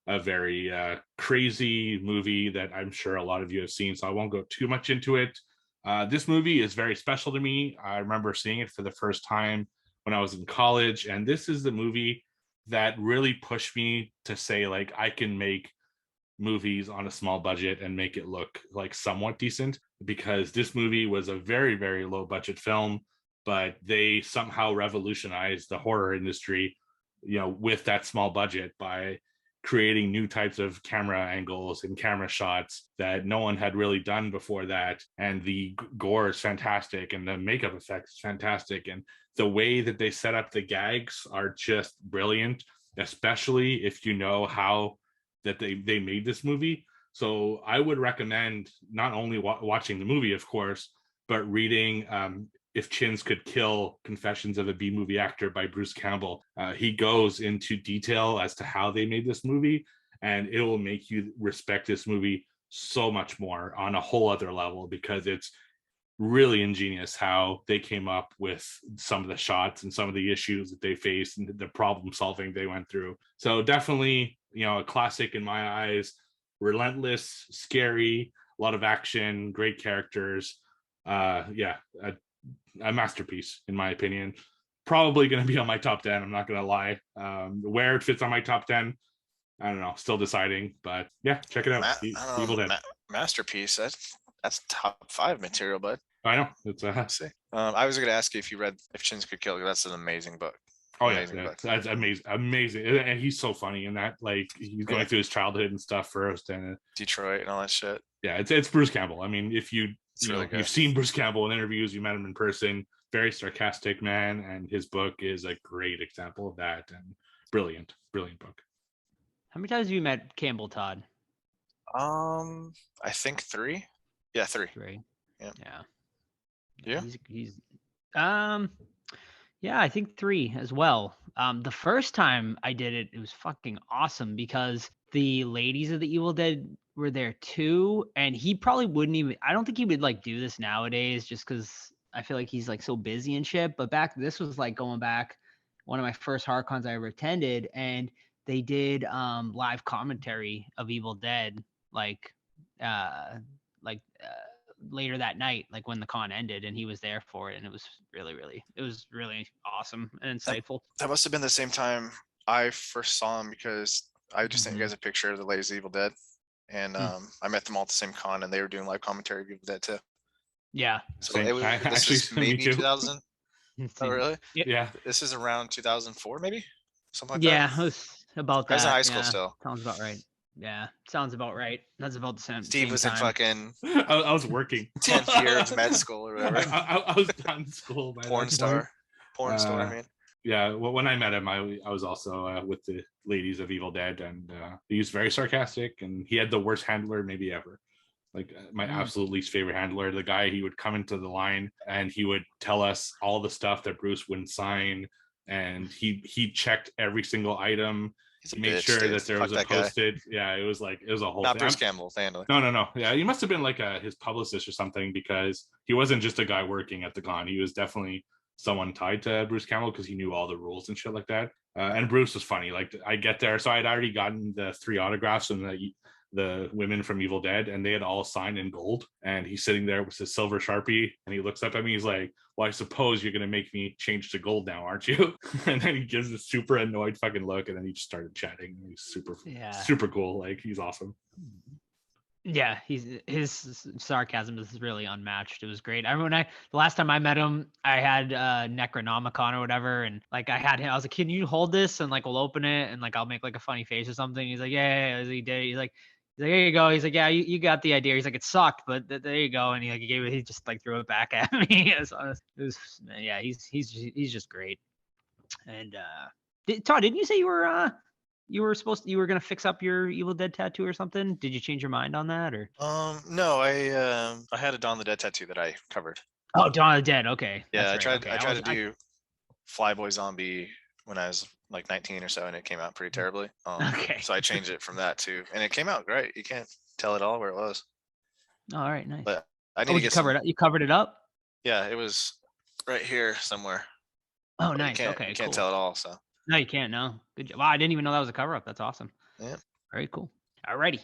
a very crazy movie that I'm sure a lot of you have seen, so I won't go too much into it. This movie is very special to me. I remember seeing it for the first time when I was in college, and this is the movie that really pushed me to say, like, I can make movies on a small budget and make it look like somewhat decent, because this movie was a very, very low budget film, but they somehow revolutionized the horror industry, with that small budget by creating new types of camera angles and camera shots that no one had really done before that. And the gore is fantastic, and the makeup effects is fantastic, and the way that they set up the gags are just brilliant, especially if you know how that they made this movie. So I would recommend not only watching the movie, of course, but reading If Chins Could Kill: Confessions of a B-Movie Actor by Bruce Campbell. He goes into detail as to how they made this movie, and it will make you respect this movie so much more on a whole other level, because it's really ingenious how they came up with some of the shots and some of the issues that they faced and the problem solving they went through. So definitely, a classic in my eyes. Relentless, scary, a lot of action, great characters. A masterpiece in my opinion. Probably going to be on my top 10, I'm not going to lie. Where it fits on my top 10, I don't know, still deciding, but yeah, check it out. Evil Dead. Masterpiece. That's top 5 material, bud. I know, it's See. I was going to ask you if you read If Chins Could Kill. That's an amazing book. That's amazing, and he's so funny in that. Like, he's going through his childhood and stuff first, and Detroit and all that shit. Yeah, it's Bruce Campbell. I mean, if you've seen Bruce Campbell in interviews, you met him in person, very sarcastic man, and his book is a great example of that, and brilliant book. How many times have you met Campbell, Todd? I think 3. Yeah, 3. 3. Yeah. Yeah. Yeah, I think 3 as well. The first time I did it, it was fucking awesome because the ladies of the Evil Dead were there too, and he probably wouldn't even. I don't think he would like do this nowadays, just because I feel like he's like so busy and shit. But this was like going back one of my first horror cons I ever attended, and they did live commentary of Evil Dead later that night, like when the con ended, and he was there for it, and it was really awesome and insightful. That must have been the same time I first saw him, because I just sent you guys a picture of the ladies of Evil Dead, and I met them all at the same con, and they were doing live commentary of Evil Dead too. Yeah. So this is maybe 2000. Oh, really? Yeah. This is around 2004, maybe something like yeah, that. Yeah, it was about that. I was in high school still. Sounds about right. Yeah, sounds about right. That's about the same. Steve was in fucking. I was working 10th year of med school or whatever. I was done school. By Porn star. I mean. Yeah, well, when I met him, I was also with the ladies of Evil Dead, and he was very sarcastic, and he had the worst handler maybe ever. Like my absolute least favorite handler. The guy, he would come into the line and he would tell us all the stuff that Bruce wouldn't sign, and he checked every single item. He made sure that there was a posted. Yeah, it was a whole Not thing. Bruce Campbell, handler. No. Yeah, he must have been like his publicist or something, because he wasn't just a guy working at the con. He was definitely someone tied to Bruce Campbell, because he knew all the rules and shit like that. And Bruce was funny. Like, I get there, so I'd already gotten the 3 autographs, and the women from Evil Dead, and they had all signed in gold. And he's sitting there with his silver Sharpie, and he looks up at me. He's like, "Well, I suppose you're gonna make me change to gold now, aren't you?" And then he gives this super annoyed fucking look, and then he just started chatting. He's super cool. Like, he's awesome. Yeah, his sarcasm is really unmatched. It was great. I remember the last time I met him, I had Necronomicon or whatever, and like I was like, "Can you hold this?" And like we'll open it, and like I'll make like a funny face or something. He's like, "Yeah." He did. He's like, "There you go." He's like, "Yeah, you got the idea." He's like, "It sucked, but there you go." And he just like threw it back at me. Yeah, he's just great. And Todd, didn't you say you were gonna fix up your Evil Dead tattoo or something? Did you change your mind on that or? No, I had a Dawn of the Dead tattoo that I covered. Oh, Dawn of the Dead. Okay. Yeah, That's right. I tried to do Flyboy Zombie when I was like 19 or so, and it came out pretty terribly. Okay. So I changed it from that to, and it came out great. You can't tell at all where it was. All right, nice. But I need to get You covered it up? Yeah, it was right here somewhere. Oh, But nice. You Okay, can't cool. tell at all. So No, you can't. No. Good job. Wow, I didn't even know that was a cover up. That's awesome. Yeah. Very cool. Alrighty.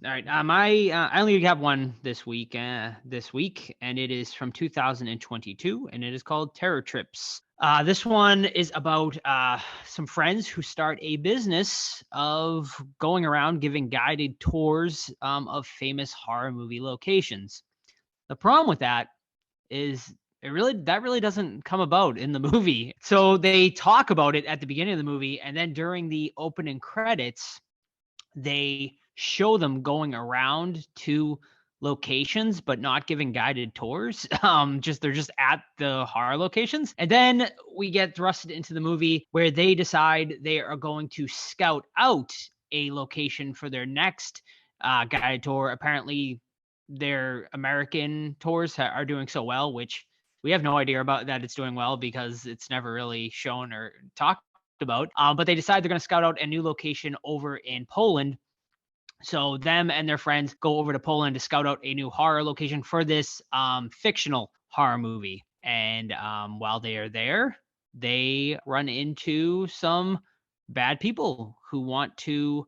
All right. I only have one this week. And it is from 2022, and it is called Terror Trips. This one is about some friends who start a business of going around giving guided tours of famous horror movie locations. The problem with that is that really doesn't come about in the movie. So they talk about it at the beginning of the movie, and then during the opening credits, they show them going around to locations but not giving guided tours. They're just at the horror locations. And then we get thrusted into the movie where they decide they are going to scout out a location for their next guided tour. Apparently their American tours are doing so well, which we have no idea about that it's doing well because it's never really shown or talked about. But they decide they're going to scout out a new location over in Poland. So them and their friends go over to Poland to scout out a new horror location for this fictional horror movie. And while they are there, they run into some bad people who want to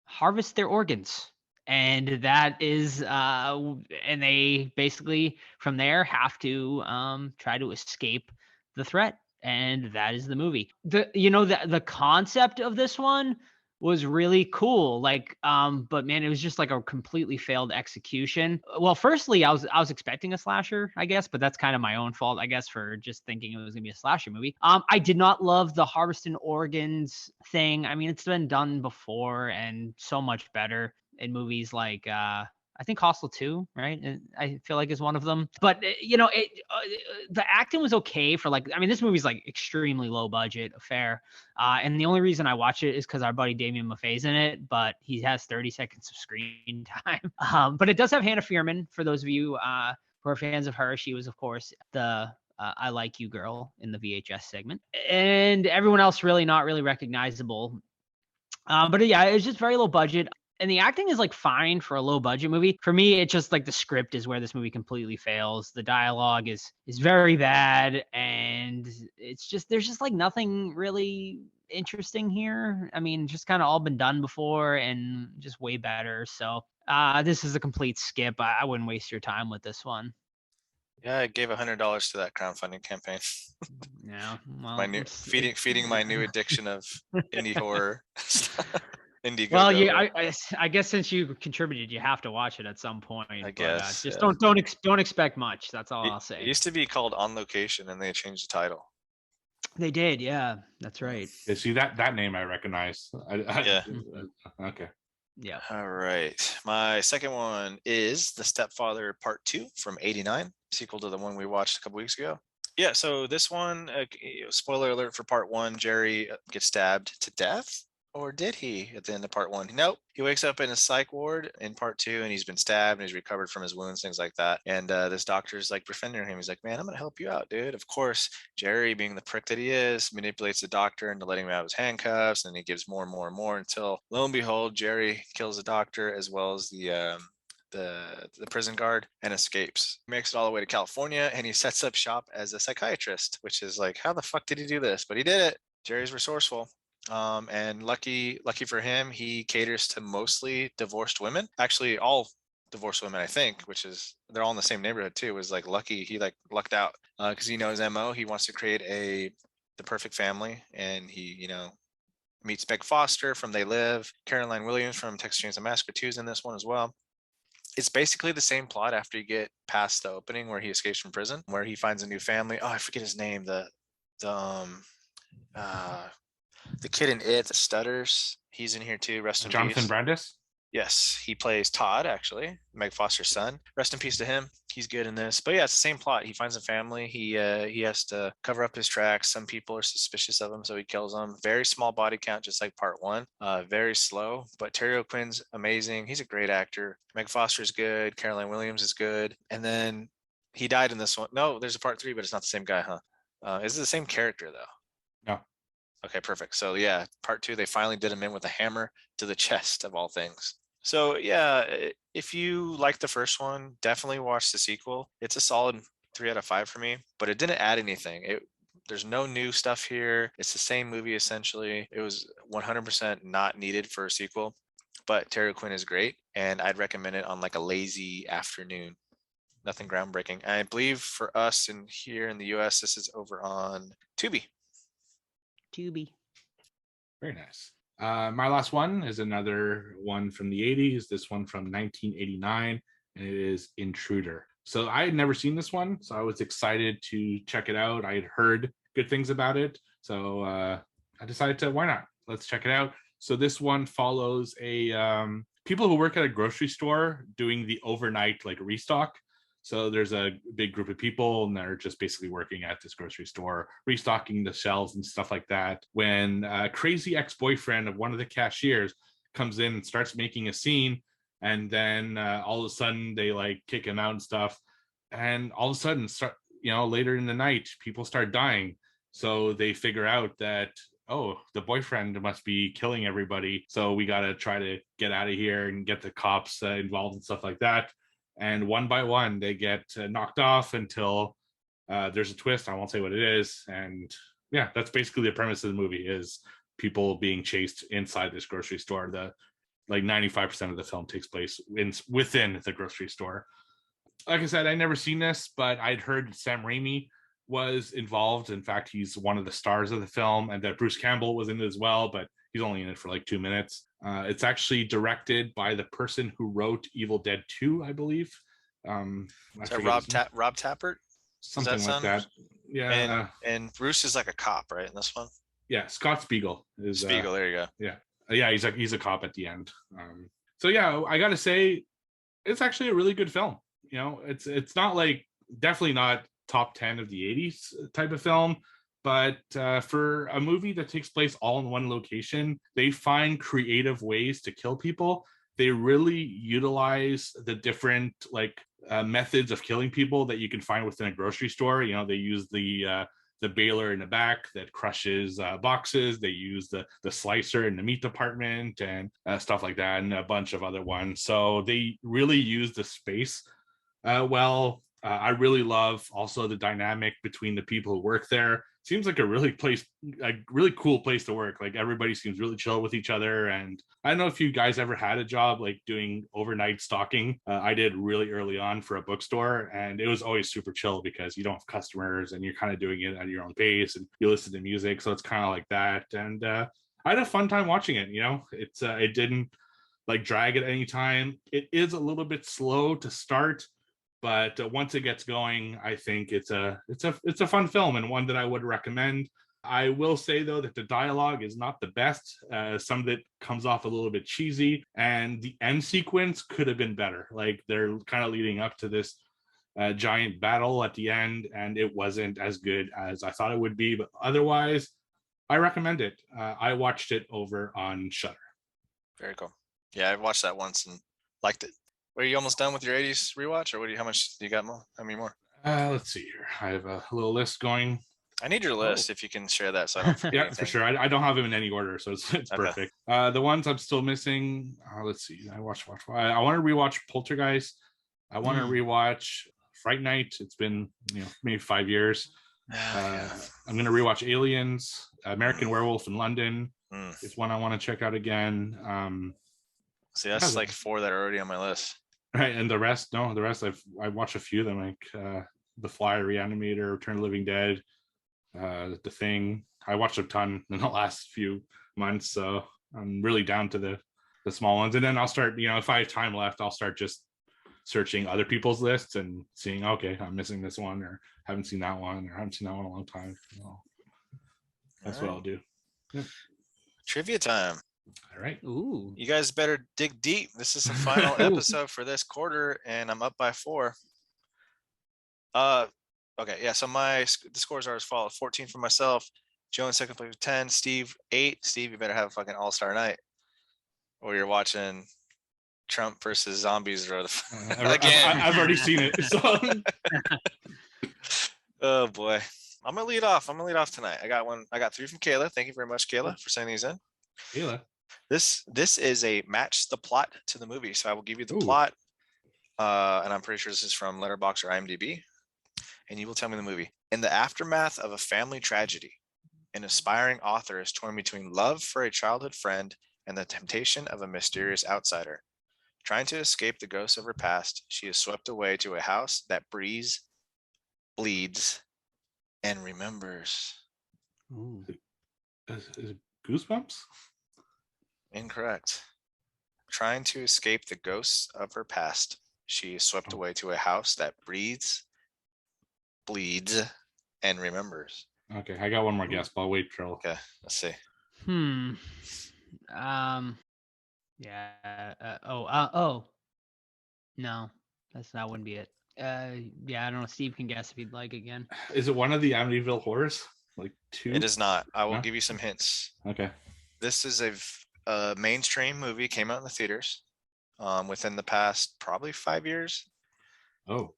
harvest their organs. And that is, and they basically from there have to try to escape the threat. And that is the movie. The concept of this one was really cool. But man, it was just like a completely failed execution. Well, firstly, I was expecting a slasher, I guess, but that's kind of my own fault, I guess, for just thinking it was gonna be a slasher movie. I did not love the harvesting organs thing. I mean, it's been done before and so much better in movies like I think Hostel 2, right? And I feel like is one of them. But the acting was okay for this movie's like extremely low budget affair. And the only reason I watch it is because our buddy Damien Maffei's in it, but he has 30 seconds of screen time. But it does have Hannah Fierman, for those of you who are fans of her. She was, of course, the I Like You girl in the VHS segment. And everyone else really not really recognizable. But yeah, it's just very low budget. And the acting is like fine for a low budget movie. For me, it's just like the script is where this movie completely fails. The dialogue is very bad, and there's just like nothing really interesting here. I mean, just kind of all been done before and just way better. So this is a complete skip. I wouldn't waste your time with this one. yeah, I gave $100 to that crowdfunding campaign. Yeah, well, My new feeding my new addiction of indie horror. Indiegogo. Well, yeah, I guess since you contributed, you have to watch it at some point. I guess, just yeah. don't expect much. That's all I'll It say. used to be called On Location, and they changed the title. They did, yeah, that's right. Yeah, see that name I recognize. Yeah. Okay. Yeah. All right. My second one is The Stepfather Part 2 from '89, sequel to the one we watched a couple weeks ago. Yeah, so this one, spoiler alert for Part 1, Jerry gets stabbed to death. Or did he at the end of Part 1? Nope. He wakes up in a psych ward in Part 2, and he's been stabbed and he's recovered from his wounds, things like that. And this doctor's like befriending him. He's like, man, I'm going to help you out, dude. Of course, Jerry, being the prick that he is, manipulates the doctor into letting him out of his handcuffs. And he gives more and more and more until, lo and behold, Jerry kills the doctor as well as the prison guard and escapes. He makes it all the way to California, and he sets up shop as a psychiatrist, which is like, how the fuck did he do this? But he did it. Jerry's resourceful. And lucky for him, he caters to mostly divorced women. Actually, all divorced women, I think, which is they're all in the same neighborhood too. It was like lucky he like lucked out because he knows mo. He wants to create the perfect family, and he meets Meg Foster from They Live. Caroline Williams from Texas Chainsaw Massacre 2 is in this one as well. It's basically the same plot after you get past the opening where he escapes from prison, where he finds a new family. Oh, I forget his name. The kid in It that stutters. He's in here too. Rest in Jonathan peace. Brandis. Yes, he plays Todd, actually, Meg Foster's son. Rest in peace to him. He's good in this. But yeah, it's the same plot. He finds a family. He has to cover up his tracks. Some people are suspicious of him, so he kills them. Very small body count, just like part one. Very slow. But Terry O'Quinn's amazing. He's a great actor. Meg Foster's good. Caroline Williams is good. And then he died in this one. No, there's a part three, but it's not the same guy, huh? Is it the same character though? No. Okay, perfect. So yeah, part two, they finally did him in with a hammer to the chest of all things. So yeah, if you like the first one, definitely watch the sequel. It's a solid 3 out of 5 for me, but it didn't add anything. There's no new stuff here. It's the same movie essentially. It was 100% not needed for a sequel, but Terry O'Quinn is great, and I'd recommend it on like a lazy afternoon. Nothing groundbreaking. I believe for us in here in the US, this is over on Tubi. Very nice. My last one is another one from the 80s. This one from 1989, and it is Intruder. So I had never seen this one, so I was excited to check it out. I had heard good things about it, so I decided to, why not? Let's check it out. So this one follows people who work at a grocery store doing the overnight like restock. So there's a big group of people, and they're just basically working at this grocery store, restocking the shelves and stuff like that. When a crazy ex-boyfriend of one of the cashiers comes in and starts making a scene, and then all of a sudden they like kick him out and stuff. And all of a sudden, later in the night, people start dying. So they figure out that, oh, the boyfriend must be killing everybody. So we got to try to get out of here and get the cops involved and stuff like that. And one by one, they get knocked off until there's a twist. I won't say what it is. And yeah, that's basically the premise of the movie, is people being chased inside this grocery store. The like 95% of the film takes place within the grocery store. Like I said, I never seen this, but I'd heard Sam Raimi was involved. In fact, he's one of the stars of the film, and that Bruce Campbell was in it as well, but he's only in it for like 2 minutes. It's actually directed by the person who wrote Evil Dead 2, I believe. Is that Rob Tappert? Something like that. Yeah. And Bruce is like a cop, right, in this one? Yeah, Scott Spiegel is Spiegel. There you go. Yeah, he's a cop at the end. So yeah, I gotta say, it's actually a really good film. It's not like, definitely not top 10 of the 80s type of film, but for a movie that takes place all in one location, they find creative ways to kill people. They really utilize the different methods of killing people that you can find within a grocery store. They use the baler in the back that crushes boxes. They use the slicer in the meat department and stuff like that, and a bunch of other ones. So they really use the space well. I really love also the dynamic between the people who work there. Seems like a really cool place to work. Like, everybody seems really chill with each other. And I don't know if you guys ever had a job like doing overnight stocking. I did really early on for a bookstore, and it was always super chill because you don't have customers and you're kind of doing it at your own pace, and you listen to music. So it's kind of like that. And I had a fun time watching it. It didn't like drag at any time. It is a little bit slow to start, but once it gets going, I think it's a fun film, and one that I would recommend. I will say, though, that the dialogue is not the best. Some of it comes off a little bit cheesy, and the end sequence could have been better. Like, they're kind of leading up to this giant battle at the end, and it wasn't as good as I thought it would be. But otherwise, I recommend it. I watched it over on Shudder. Very cool. Yeah, I watched that once and liked it. Are you almost done with your 80s rewatch, or how much do you got more? How many more? Let's see here. I have a little list going. I need your list if you can share that, so I don't forget Yeah, anything. for sure. I don't have them in any order, so it's Okay. perfect. The ones I'm still missing. Let's see. I want to rewatch Poltergeist. I want to rewatch Fright Night. It's been maybe 5 years. I'm going to rewatch Aliens, American Werewolf in London, is one I want to check out again. See, that's like 4 that are already on my list. Right, and the rest I watched a few of them, like The Fly, Reanimator, Return of the Living Dead, The Thing. I watched a ton in the last few months, so I'm really down to the small ones. And then I'll start, if I have time left, I'll start just searching other people's lists and seeing, okay, I'm missing this one, or haven't seen that one, or haven't seen that one in a long time. That's what I'll do. Trivia time. All right. Ooh. You guys better dig deep. This is the final episode for this quarter, and I'm up by 4. Okay, yeah. So the scores are as follows: 14 for myself, Joe in second place with 10, Steve 8. Steve, you better have a fucking all-star night, or you're watching Trump versus Zombies again. I've already seen it. So. Oh boy, I'm gonna lead off. Tonight. I got 3 from Kayla. Thank you very much, Kayla, for sending these in. Kayla. This is a match the plot to the movie. So I will give you the plot, and I'm pretty sure this is from Letterboxd or IMDb, and you will tell me the movie. In the aftermath of a family tragedy, an aspiring author is torn between love for a childhood friend and the temptation of a mysterious outsider. Trying to escape the ghosts of her past, she is swept away to a house that breathes, bleeds, and remembers. Ooh. Is it Goosebumps? Incorrect. Trying to escape the ghosts of her past, she is swept away to a house that breathes, bleeds, and remembers. Okay, I got one more guess, but I'll wait till. Okay, let's see. Yeah. No, that wouldn't be it. Yeah, I don't know. Steve can guess if he'd like again. Is it one of the Amityville Horrors? Like 2? It is not. I will No? give you some hints. Okay. This is a mainstream movie, came out in the theaters within the past probably 5 years. Oh.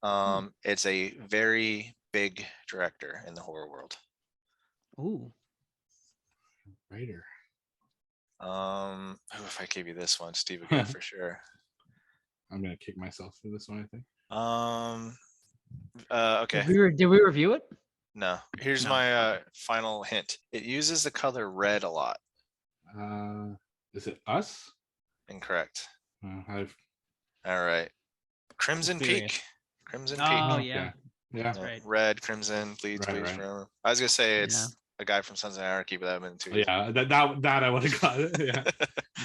It's a very big director in the horror world. Ooh. Writer. If I gave you this one, Steve would get it for sure. I'm gonna kick myself for this one, I think. Okay. Did we review it? No. Here's my final hint. It uses the color red a lot. Is it Us? Incorrect. I've. All right. Crimson Suspiria. Peak. Crimson Oh, Peak. yeah. Yeah. Yeah, right. Red, crimson, bleeds, Right, bleeds right. forever. I was gonna say it's a guy from Sons of Anarchy, but that would have been too easy. Yeah, that I would have got it. Yeah.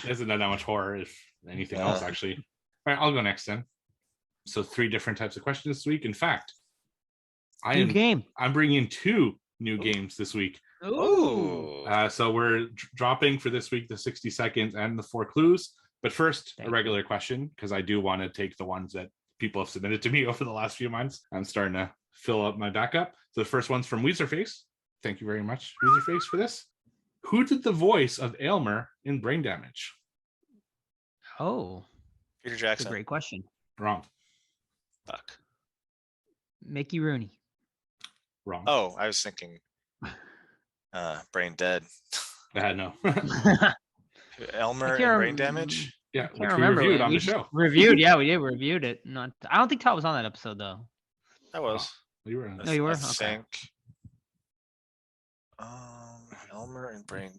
Isn't that much horror, if anything else, actually. All right, I'll go next then. So 3 different types of questions this week. In fact, I'm bringing 2 new games this week. Ooh. So we're dropping for this week the 60 seconds and the 4 clues. But first, Thank a regular question, because I do want to take the ones that people have submitted to me over the last few months. I'm starting to fill up my backup. So the first one's from Weezerface. Thank you very much, Weezerface, for this. Who did the voice of Aylmer in Brain Damage? Oh, Peter that's a Jackson. great question. Wrong. Fuck. Mickey Rooney. Wrong. Oh, I was thinking Brain Dead. No. Elmer can't and Brain rem- Damage. Yeah, Can't which we remember. reviewed on We the show. Reviewed, yeah, we did. We reviewed it. I don't think Todd was on that episode though. That was. You were. No, you were? I Okay. think. Elmer and Brain.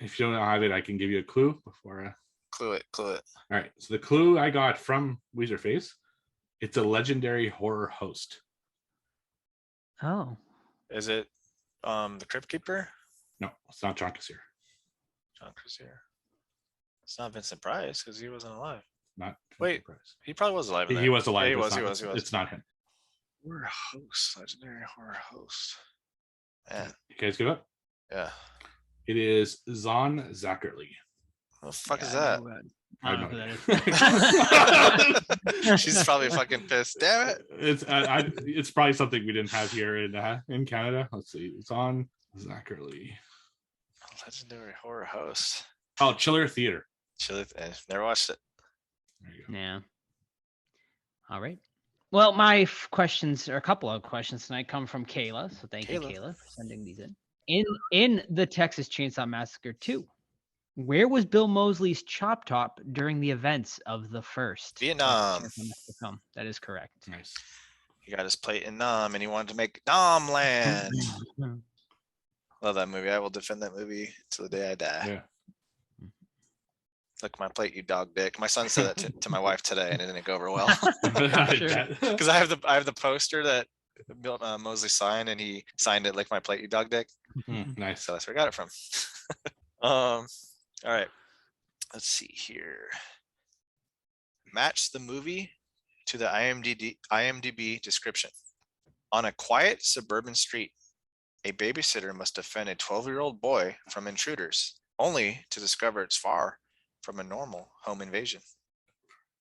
If you don't have it, I can give you a clue before. Clue it. All right. So the clue I got from Weezerface, it's a legendary horror host. Oh, Is it the Crypt Keeper? No, it's not John Kassir. John Krasinski. It's not Vincent Price because he wasn't alive. Not. Wait. Price. He probably was alive. In He there. was alive. Yeah, but he it's was. It's not him. Horror host, legendary horror host. Man, You guys give up? yeah. It is Zahn Zackerly. What the fuck is yeah, that? I don't know I who that is. She's probably fucking pissed. Damn it. It's probably something we didn't have here in Canada. Let's see. Zahn Zackerly. Legendary horror host. Oh, Chiller Theater. Never watched it. There you go. Yeah. All right. Well, my questions, or a couple of questions tonight, come from Kayla. So thank you, Kayla, for sending these in. In the Texas Chainsaw Massacre 2, where was Bill Moseley's Chop Top during the events of the first Vietnam. Texas Chainsaw Massacre film? That is correct. Nice. He got his plate in Nam and he wanted to make Nam land. Love that movie. I will defend that movie till the day I die. Yeah. Lick my plate, you dog dick. My son said that to my wife today, and it didn't go over well. Sure. Because I have the poster that Mosley signed, and he signed it "Lick my plate, you dog dick." Nice. So that's where I got it from. All right. Let's see here. Match the movie to the IMDb description. On a quiet suburban street, a babysitter must defend a 12-year-old boy from intruders, only to discover it's far from a normal home invasion.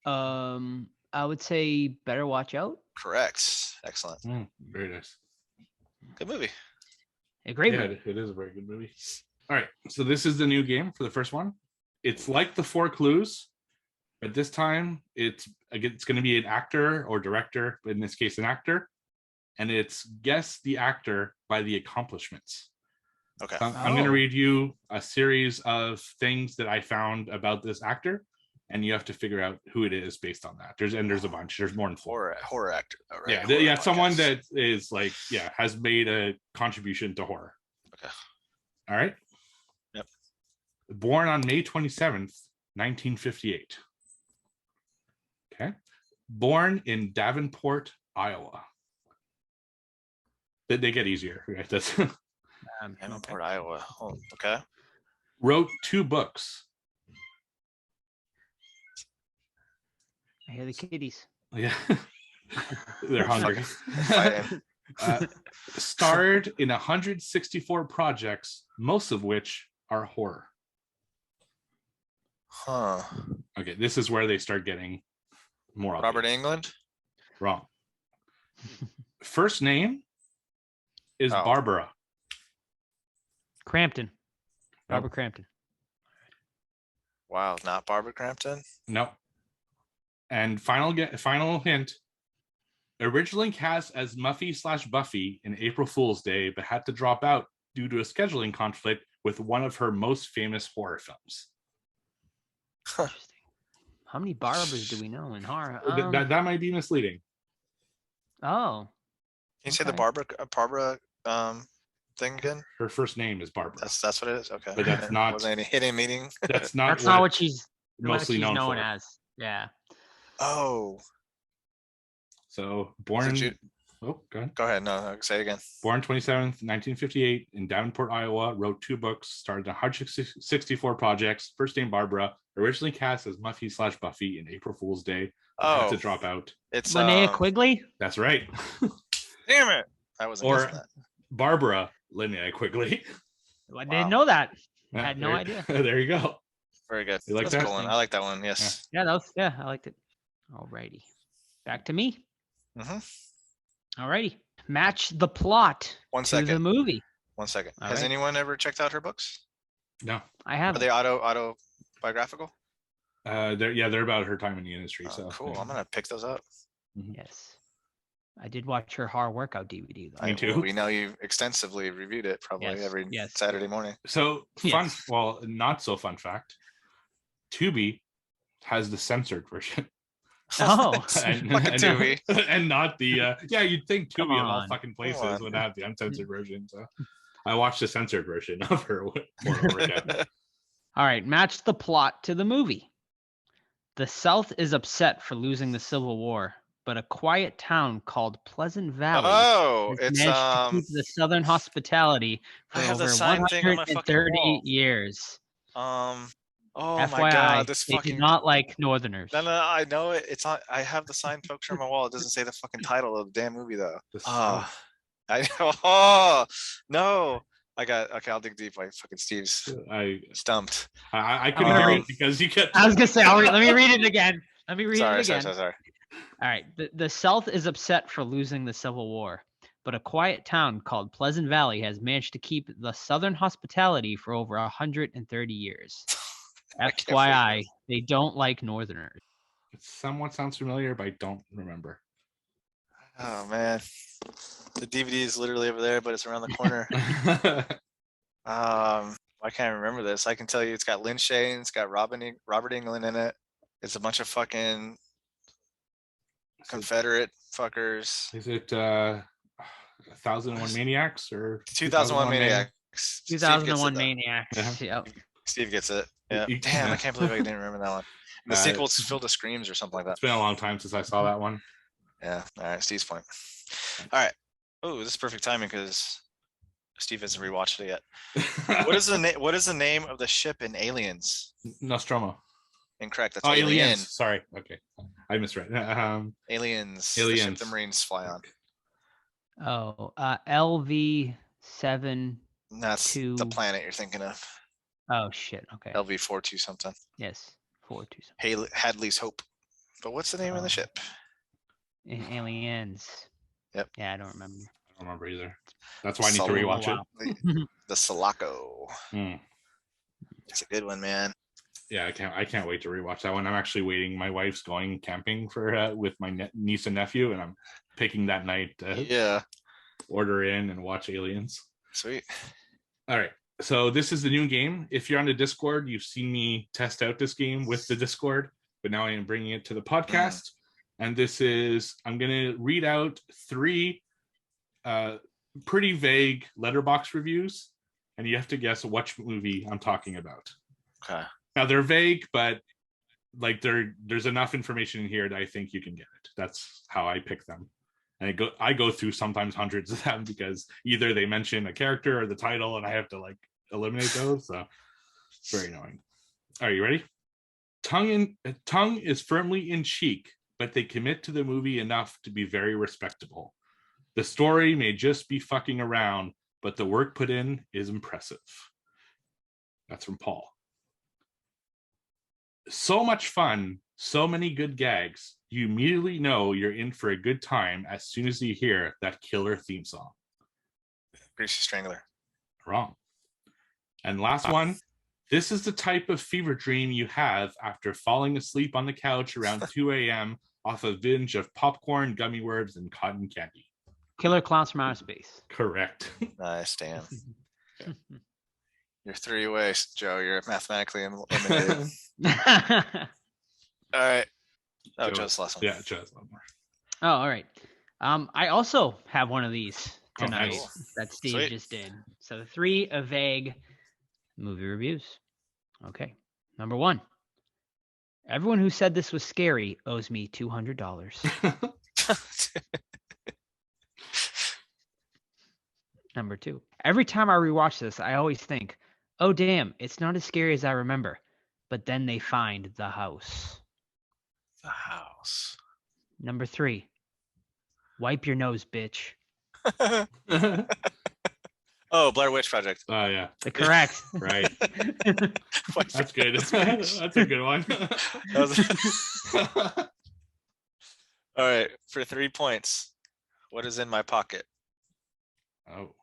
I would say better watch out. Correct. Excellent. Very nice. Good movie. A great Yeah, movie. it is a very good movie. All right, so this is the new game for the first one. It's like the 4 Clues, but this time it's going to be an actor or director, but in this case, an actor, and it's guess the actor by the accomplishments. Okay. So I'm going to Oh. read you a series of things that I found about this actor, and you have to figure out who it is based on that. There's a bunch. There's more than 4. Horror actor. Though, right? Yeah, Horror yeah, someone podcast. that is like, has made a contribution to horror. Okay. All right. Yep. Born on May 27th, 1958. Okay. Born in Davenport, Iowa. They get easier, right? That's Davenport, Iowa. Oh, okay. wrote 2 books. I hear the kitties. Yeah. They're hungry. Fighting. Starred in 164 projects, most of which are horror. Huh. Okay, this is where they start getting more obvious. Robert England. Wrong. First name is Oh. Barbara. Crampton. Robert Crampton. Wow, not Barbara Crampton. No. And final hint. Originally cast as Muffy/Buffy in April Fool's Day, but had to drop out due to a scheduling conflict with one of her most famous horror films. Interesting. How many Barbaras do we know in horror? That might be misleading. Oh. Can you say the Okay. Barbara thing again? Her first name is Barbara. That's what it is. Okay. But that's And not- wasn't any hidden meaning. That's not That's not what she's mostly known for. as. Yeah. Oh, So is born. it Oh, go ahead. go ahead. No, say it again. Born 27th, 1958 in Davenport, Iowa, wrote 2 books, starred in 164 projects. First name Barbara, originally cast as Muffy/Buffy in April Fool's Day. Had Oh, to drop out. it's Linnea Quigley? That's right. Damn it! I wasn't Or- guessing that. Barbara Linnea Quigley. I Wow. didn't know that. Yeah, had no there- idea. There you go. Very good. You like That's a that? cool one. I like that one. Yes. Yeah, I liked it. Alrighty. Back to me. Mhm. Alrighty. Match the plot One to the second. movie. One second. All Has right. anyone ever checked out her books? No. I Are have. they autobiographical? They're about her time in the industry. Oh, So cool. yeah. I'm gonna pick those up. Yes. I did watch her horror workout DVD though. Me too. We know you extensively reviewed it probably Yes, every yes. Saturday morning. So Yes. not so fun fact. Tubi has the censored version. Oh. Fucking Tubi. and not the you'd think Come Tubi of all on. fucking Come places on. would have the uncensored version. So I watched the censored version of her over again. All right, match the plot to the movie. The South is upset for losing the Civil War, but a quiet town called Pleasant Valley Oh, has it's managed to keep the Southern hospitality for I have the over sign thing on my fucking 130 wall. years. Oh FYI, my god, this they fucking do not like Northerners. No, I know it. It's on. I have the signed picture on my wall. It doesn't say the fucking title of the damn movie though. The Oh, South. I know. Oh no, okay. I'll dig deep. Like fucking Steve's I stumped. I couldn't hear it because you kept. I was gonna say, let me read it again. Let me read Sorry, it again. sorry. All right. The South is upset for losing the Civil War, but a quiet town called Pleasant Valley has managed to keep the Southern hospitality for over 130 years. I can't believe FYI, this. they don't like Northerners. It somewhat sounds familiar, but I don't remember. Oh man, the DVD is literally over there, but it's around the corner. I can't remember this. I can tell you, it's got Lynn Shane, it's got Robert England in it. It's a bunch of fucking Confederate fuckers. Is it 1001 Maniacs or 2001 Maniac. Steve gets it, 2001 though. Maniacs. Yep. Steve gets it. Yeah. You- Damn, I can't believe I didn't remember that one. The Uh, sequel's Field of Screams or something like that. It's been a long time since I saw that one. Yeah. All right. Steve's point. All right. Oh, this is perfect timing because Steve hasn't rewatched it yet. What is the name of the ship in Aliens? Nostromo. Incorrect. That's Oh, Alien. aliens. Sorry. Okay, I misread. Aliens. The ship Aliens. the Marines fly on. Oh, LV7. That's the Two. planet you're thinking of. Oh shit. Okay. LV-42 something. Yes. 427. Hadley's Hope. But what's the name of the ship? Aliens. Yep. Yeah, I don't remember. I don't remember either. That's why I need to Solo- rewatch wow. it. The Sulaco. Hmm. It's a good one, man. Yeah, I can't wait to rewatch that one. I'm actually waiting. My wife's going camping for with my niece and nephew, and I'm picking that night to Yeah. order in and watch Aliens. Sweet. All right. So this is the new game. If you're on the Discord, you've seen me test out this game with the Discord, but now I am bringing it to the podcast. And this is, I'm going to read out 3 pretty vague letterbox reviews, and you have to guess which movie I'm talking about. Okay. Now they're vague, but like there's enough information in here that I think you can get it. That's how I pick them. And I go through sometimes hundreds of them because either they mention a character or the title, and I have to like eliminate those. So it's very annoying. Are you ready? Tongue is firmly in cheek, but they commit to the movie enough to be very respectable. The story may just be fucking around, but the work put in is impressive. That's from Paul. So much fun, so many good gags. You immediately know you're in for a good time as soon as you hear that killer theme song. Greasy Strangler. Wrong. And last one. This is the type of fever dream you have after falling asleep on the couch around 2 a.m. off a binge of popcorn, gummy worms, and cotton candy. Killer Clowns from Outer Space. Correct. Nice, damn. You're 3 away, Joe. You're mathematically eliminated. All right. Oh, Joe- Joe's the last one. Yeah, Joe's one more. Oh, all right. I also have one of these Oh, tonight nice. that Steve Sweet. just did. So 3 vague movie reviews. Okay. Number 1. Everyone who said this was scary owes me $200. Number 2. Every time I rewatch this, I always think, oh damn, it's not as scary as I remember. But then they find the house. The house. Number 3. Wipe your nose, bitch. Oh, Blair Witch Project. Oh, yeah. Correct. Right. Wipe That's your good. nose, That's bitch. a good one. That was- All right. For 3 points, what is in my pocket? Oh.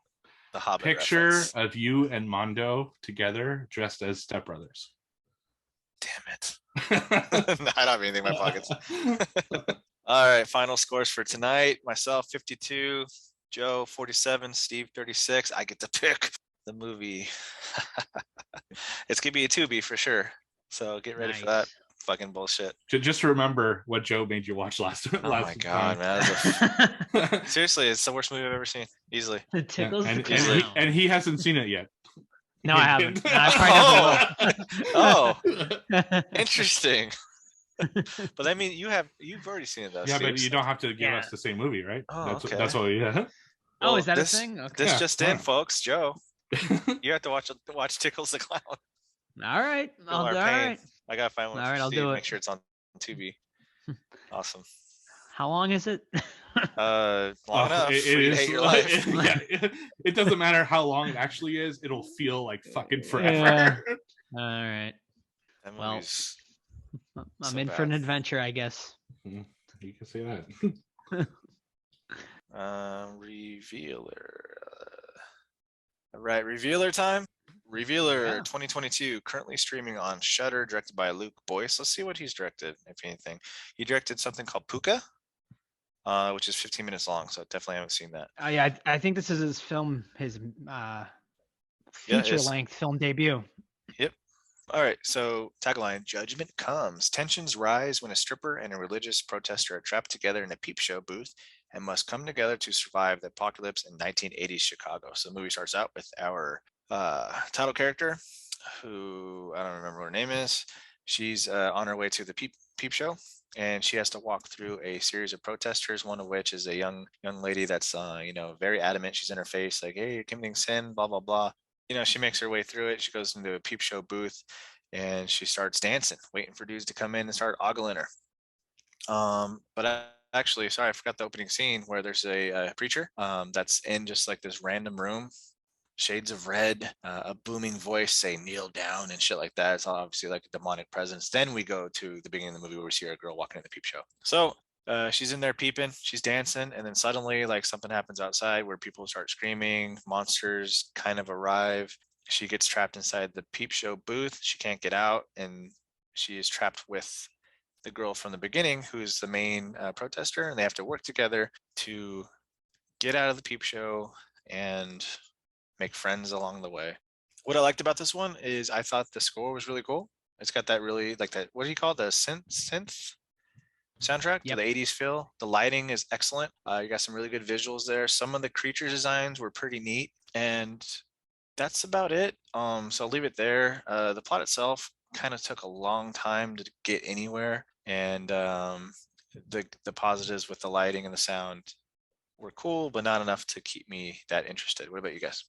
The Hobbit. Picture reference. of you and Mondo together dressed as stepbrothers. Damn it. I don't have anything in my pockets. All right. Final scores for tonight. Myself, 52. Joe, 47. Steve, 36. I get to pick the movie. It's going to be a 2B for sure. So get ready for that Nice. fucking bullshit. Just remember what Joe made you watch last Oh my God, man. man. Seriously, it's the worst movie I've ever seen. Easily. It tickles the and, clown. he hasn't seen it yet. No, I haven't. No, I Oh, probably never interesting. But I mean, you've already seen it though. Yeah, but Steve, you don't have to give Yeah. us the same movie, right? Oh, that's okay. that's what we. Oh, Well, is that this- a thing? Okay. This Yeah, just why in, not? folks. Joe, you have to watch Tickles the Clown. All right. People I'll are do all paying. right. I gotta find one. All for right, I'll Steve, do Make it. sure it's on Tubi. Awesome. How long is it? Long Oh, enough it for you to is- hate your life. yeah, it doesn't matter how long it actually is. It'll feel like fucking forever. Yeah. All right. That Well, movie's- I'm So in for an bad. adventure, I guess. You can say that. Revealer. All right, Revealer time. Revealer Yeah. 2022, currently streaming on Shudder, directed by Luke Boyce. Let's see what he's directed, if anything. He directed something called Puka, which is 15 minutes long, so definitely haven't seen that. Oh yeah, I think this is his it feature is. length film debut. All right, so tagline: Judgment comes. Tensions rise when a stripper and a religious protester are trapped together in a peep show booth and must come together to survive the apocalypse in 1980s Chicago. So the movie starts out with our title character, who I don't remember what her name is. She's on her way to the peep show, and she has to walk through a series of protesters. One of which is a young lady that's very adamant. She's in her face like, "Hey, you're committing sin," blah blah blah. She makes her way through it. She goes into a peep show booth, and she starts dancing, waiting for dudes to come in and start ogling her. Actually, sorry, I forgot the opening scene where there's a preacher that's in just like this random room, shades of red, a booming voice say kneel down and shit like that. It's obviously like a demonic presence. Then we go to the beginning of the movie where we see a girl walking in the peep show. So she's in there peeping, she's dancing, and then suddenly like something happens outside where people start screaming, monsters kind of arrive. She gets trapped inside the peep show booth. She can't get out, and she is trapped with the girl from the beginning, who's the main protester, and they have to work together to get out of the peep show and make friends along the way. What I liked about this one is I thought the score was really cool. It's got that really like that, what do you call it? The synth soundtrack to Yep. the 80s feel. The lighting is excellent. You got some really good visuals there. Some of the creature designs were pretty neat, and that's about it. So I'll leave it there. The plot itself kind of took a long time to get anywhere, and the positives with the lighting and the sound were cool, but not enough to keep me that interested. What about you guys?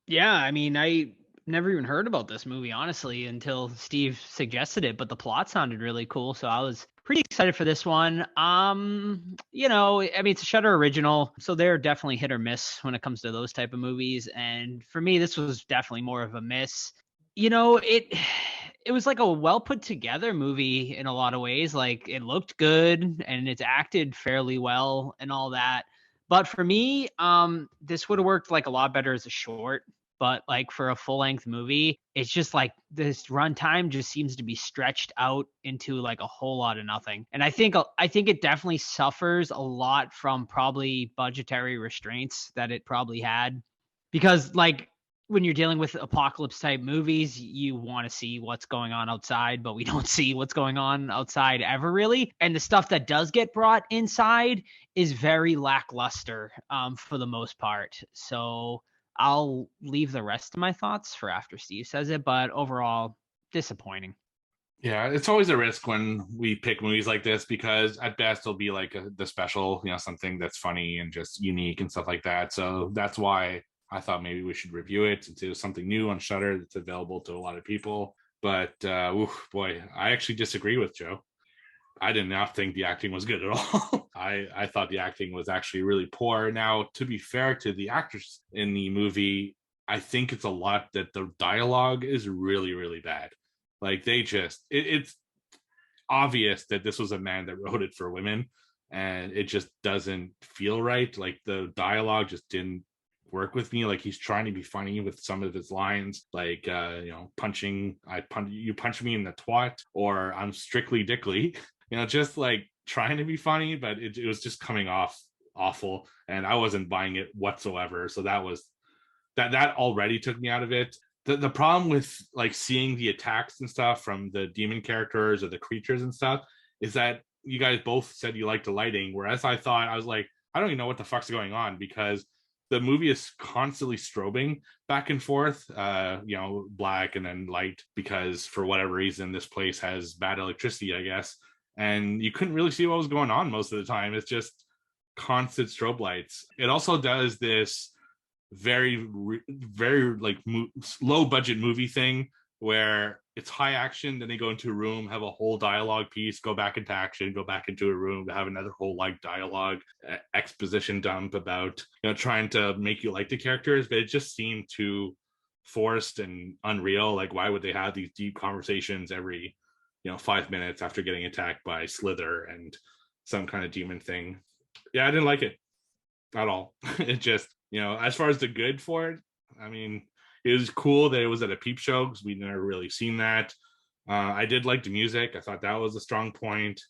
Yeah, I mean, I never even heard about this movie, honestly, until Steve suggested it, but the plot sounded really cool, so I was pretty excited for this one. I mean, it's a Shudder original, so they're definitely hit or miss when it comes to those type of movies, and for me, this was definitely more of a miss. It was like a well put together movie in a lot of ways. Like, it looked good and it's acted fairly well and all that. But for me, this would have worked like a lot better as a short. But like for a full length movie, it's just like this runtime just seems to be stretched out into like a whole lot of nothing. And I think it definitely suffers a lot from probably budgetary restraints that it probably had, because like when you're dealing with apocalypse type movies, you want to see what's going on outside, but we don't see what's going on outside ever really. And the stuff that does get brought inside is very lackluster for the most part. So I'll leave the rest of my thoughts for after Steve says it, but overall, disappointing. Yeah, it's always a risk when we pick movies like this, because at best it'll be like the special, something that's funny and just unique and stuff like that. So that's why I thought maybe we should review it, since it was something new on Shudder that's available to a lot of people. But boy, I actually disagree with Joe. I did not think the acting was good at all. I thought the acting was actually really poor. Now, to be fair to the actors in the movie, I think it's a lot that the dialogue is really, really bad. Like it's obvious that this was a man that wrote it for women, and it just doesn't feel right. Like the dialogue just didn't work with me. Like he's trying to be funny with some of his lines, like you punch me in the twat, or I'm strictly dickly. Just like trying to be funny, but it was just coming off awful, and I wasn't buying it whatsoever. So that already took me out of it. The problem with like seeing the attacks and stuff from the demon characters or the creatures and stuff is that you guys both said you liked the lighting, whereas I thought, I was like, I don't even know what the fuck's going on, because the movie is constantly strobing back and forth, black and then light, because for whatever reason this place has bad electricity, I guess, and you couldn't really see what was going on most of the time. It's just constant strobe lights. It also does this very like low budget movie thing where it's high action, then they go into a room, have a whole dialogue piece, go back into action, go back into a room, have another whole like dialogue exposition dump about trying to make you like the characters. But it just seemed too forced and unreal. Like, why would they have these deep conversations every 5 minutes after getting attacked by Slither and some kind of demon thing? Yeah, I didn't like it at all. It just, as far as the good for it, I mean, it was cool that it was at a peep show, because we'd never really seen that. I did like the music. I thought that was a strong point.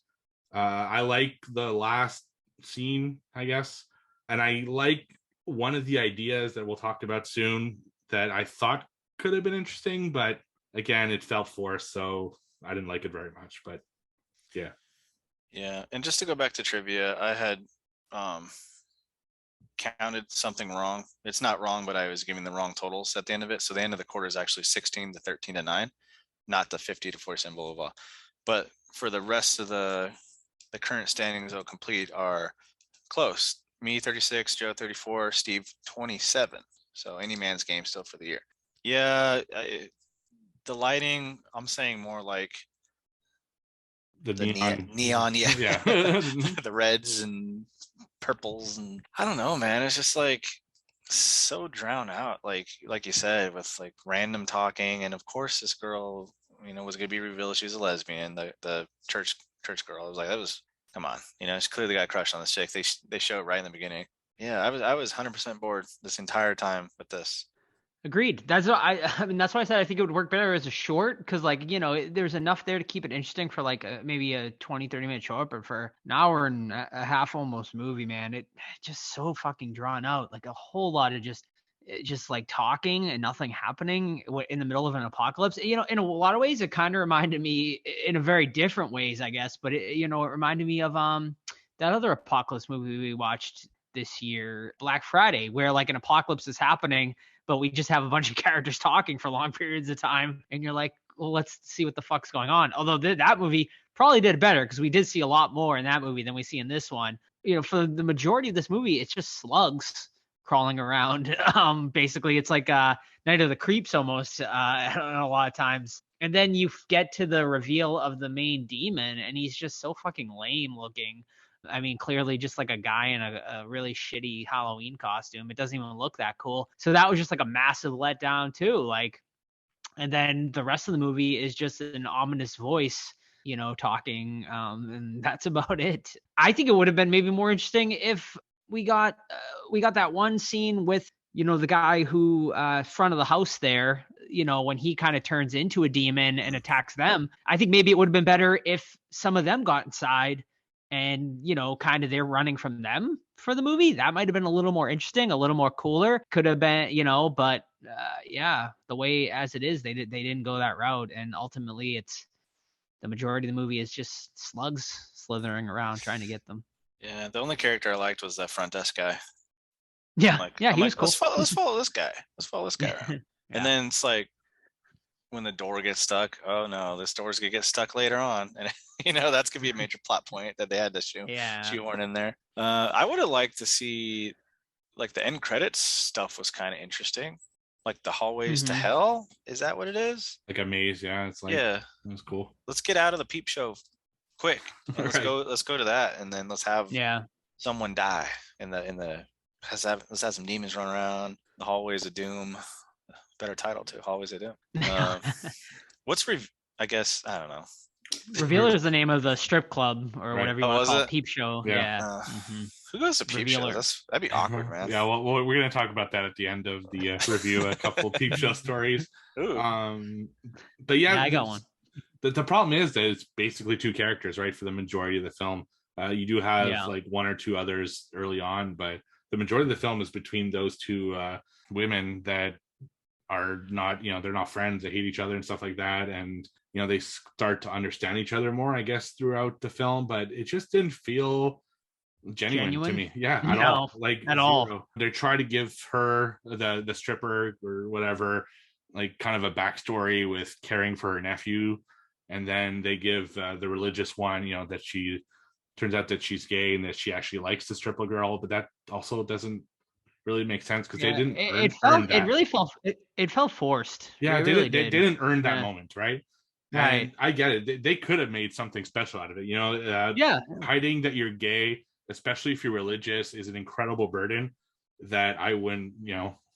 I like the last scene, I guess. And I like one of the ideas that we'll talk about soon that I thought could have been interesting, but again, it felt forced, so I didn't like it very much. But yeah. Yeah, and just to go back to trivia, I had counted something wrong. It's not wrong, but I was giving the wrong totals at the end of it. So the end of the quarter is actually 16 to 13 to 9, not the 50 to 47, blah, blah, blah. But for the rest of the current standings that'll complete are close. Me 36, Joe 34, Steve 27. So any man's game still for the year. Yeah, the lighting, I'm saying more like The the neon. neon, yeah. Yeah. The reds and purples, and I don't know, man. It's just like so drowned out, like you said, with like random talking. And of course this girl, was gonna be revealed she was a lesbian, the church girl. I was like, that was, come on, she clearly got crushed on this chick. They show it right in the beginning. Yeah, I was 100% bored this entire time with this. Agreed. That's what I mean, that's why I said I think it would work better as a short, because like, there's enough there to keep it interesting for like maybe a 20-30 minute short, but for an hour and a half almost movie, man, it just so fucking drawn out, like a whole lot of just like talking and nothing happening in the middle of an apocalypse. In a lot of ways it kind of reminded me, in a very different ways, I guess, but it reminded me of that other apocalypse movie we watched this year, Black Friday, where like an apocalypse is happening, but we just have a bunch of characters talking for long periods of time, and you're like, well, let's see what the fuck's going on. Although that movie probably did better, because we did see a lot more in that movie than we see in this one. For the majority of this movie, it's just slugs crawling around. Basically, it's like Night of the Creeps almost a lot of times. And then you get to the reveal of the main demon, and he's just so fucking lame looking. I mean, clearly just like a guy in a really shitty Halloween costume. It doesn't even look that cool. So that was just like a massive letdown too. Like, and then the rest of the movie is just an ominous voice, talking. And that's about it. I think it would have been maybe more interesting if we got that one scene with, the guy who front of the house there, when he kind of turns into a demon and attacks them. I think maybe it would have been better if some of them got inside and, kind of they're running from them for the movie. That might have been a little more interesting, a little more cooler. Could have been, but yeah, the way as it is, they didn't go that route. And ultimately it's the majority of the movie is just slugs slithering around trying to get them. Yeah, the only character I liked was that front desk guy. Yeah, he was cool. Let's follow this guy. Let's follow this guy around. Yeah. And then it's like when the door gets stuck. Oh no, this door's gonna get stuck later on, and that's gonna be a major plot point that they had to shoehorn in there. I would have liked to see, like, the end credits stuff was kind of interesting, like the hallways to hell. Is that what it is? Like a maze, yeah. It's like, yeah, that's cool. Let's get out of the peep show quick. And let's go to that, and then let's have someone die let's have some demons run around the hallways of doom. Better title too, Hallways of Doom. I guess I don't know. Revealer is the name of the strip club or whatever you want to call it. Peep show. Yeah. Who goes to peep shows? That'd be awkward, man. Yeah, well, we're gonna talk about that at the end of the review. A couple peep show stories. Ooh. But yeah, I got one. The problem is that it's basically two characters, right, for the majority of the film. You do have like one or two others early on, but the majority of the film is between those two women that are not, they're not friends. They hate each other and stuff like that. And, they start to understand each other more, I guess, throughout the film, but it just didn't feel genuine to me. Yeah, at all. Like at all. They try to give her, the stripper or whatever, like kind of a backstory with caring for her nephew. And then they give the religious one, that she turns out that she's gay and that she actually likes the stripper girl, but that also doesn't really make sense because they didn't earn that. It felt forced. Yeah, they didn't earn that moment, right? Right. And I get it. They could have made something special out of it. Hiding that you're gay, especially if you're religious, is an incredible burden that I wouldn't,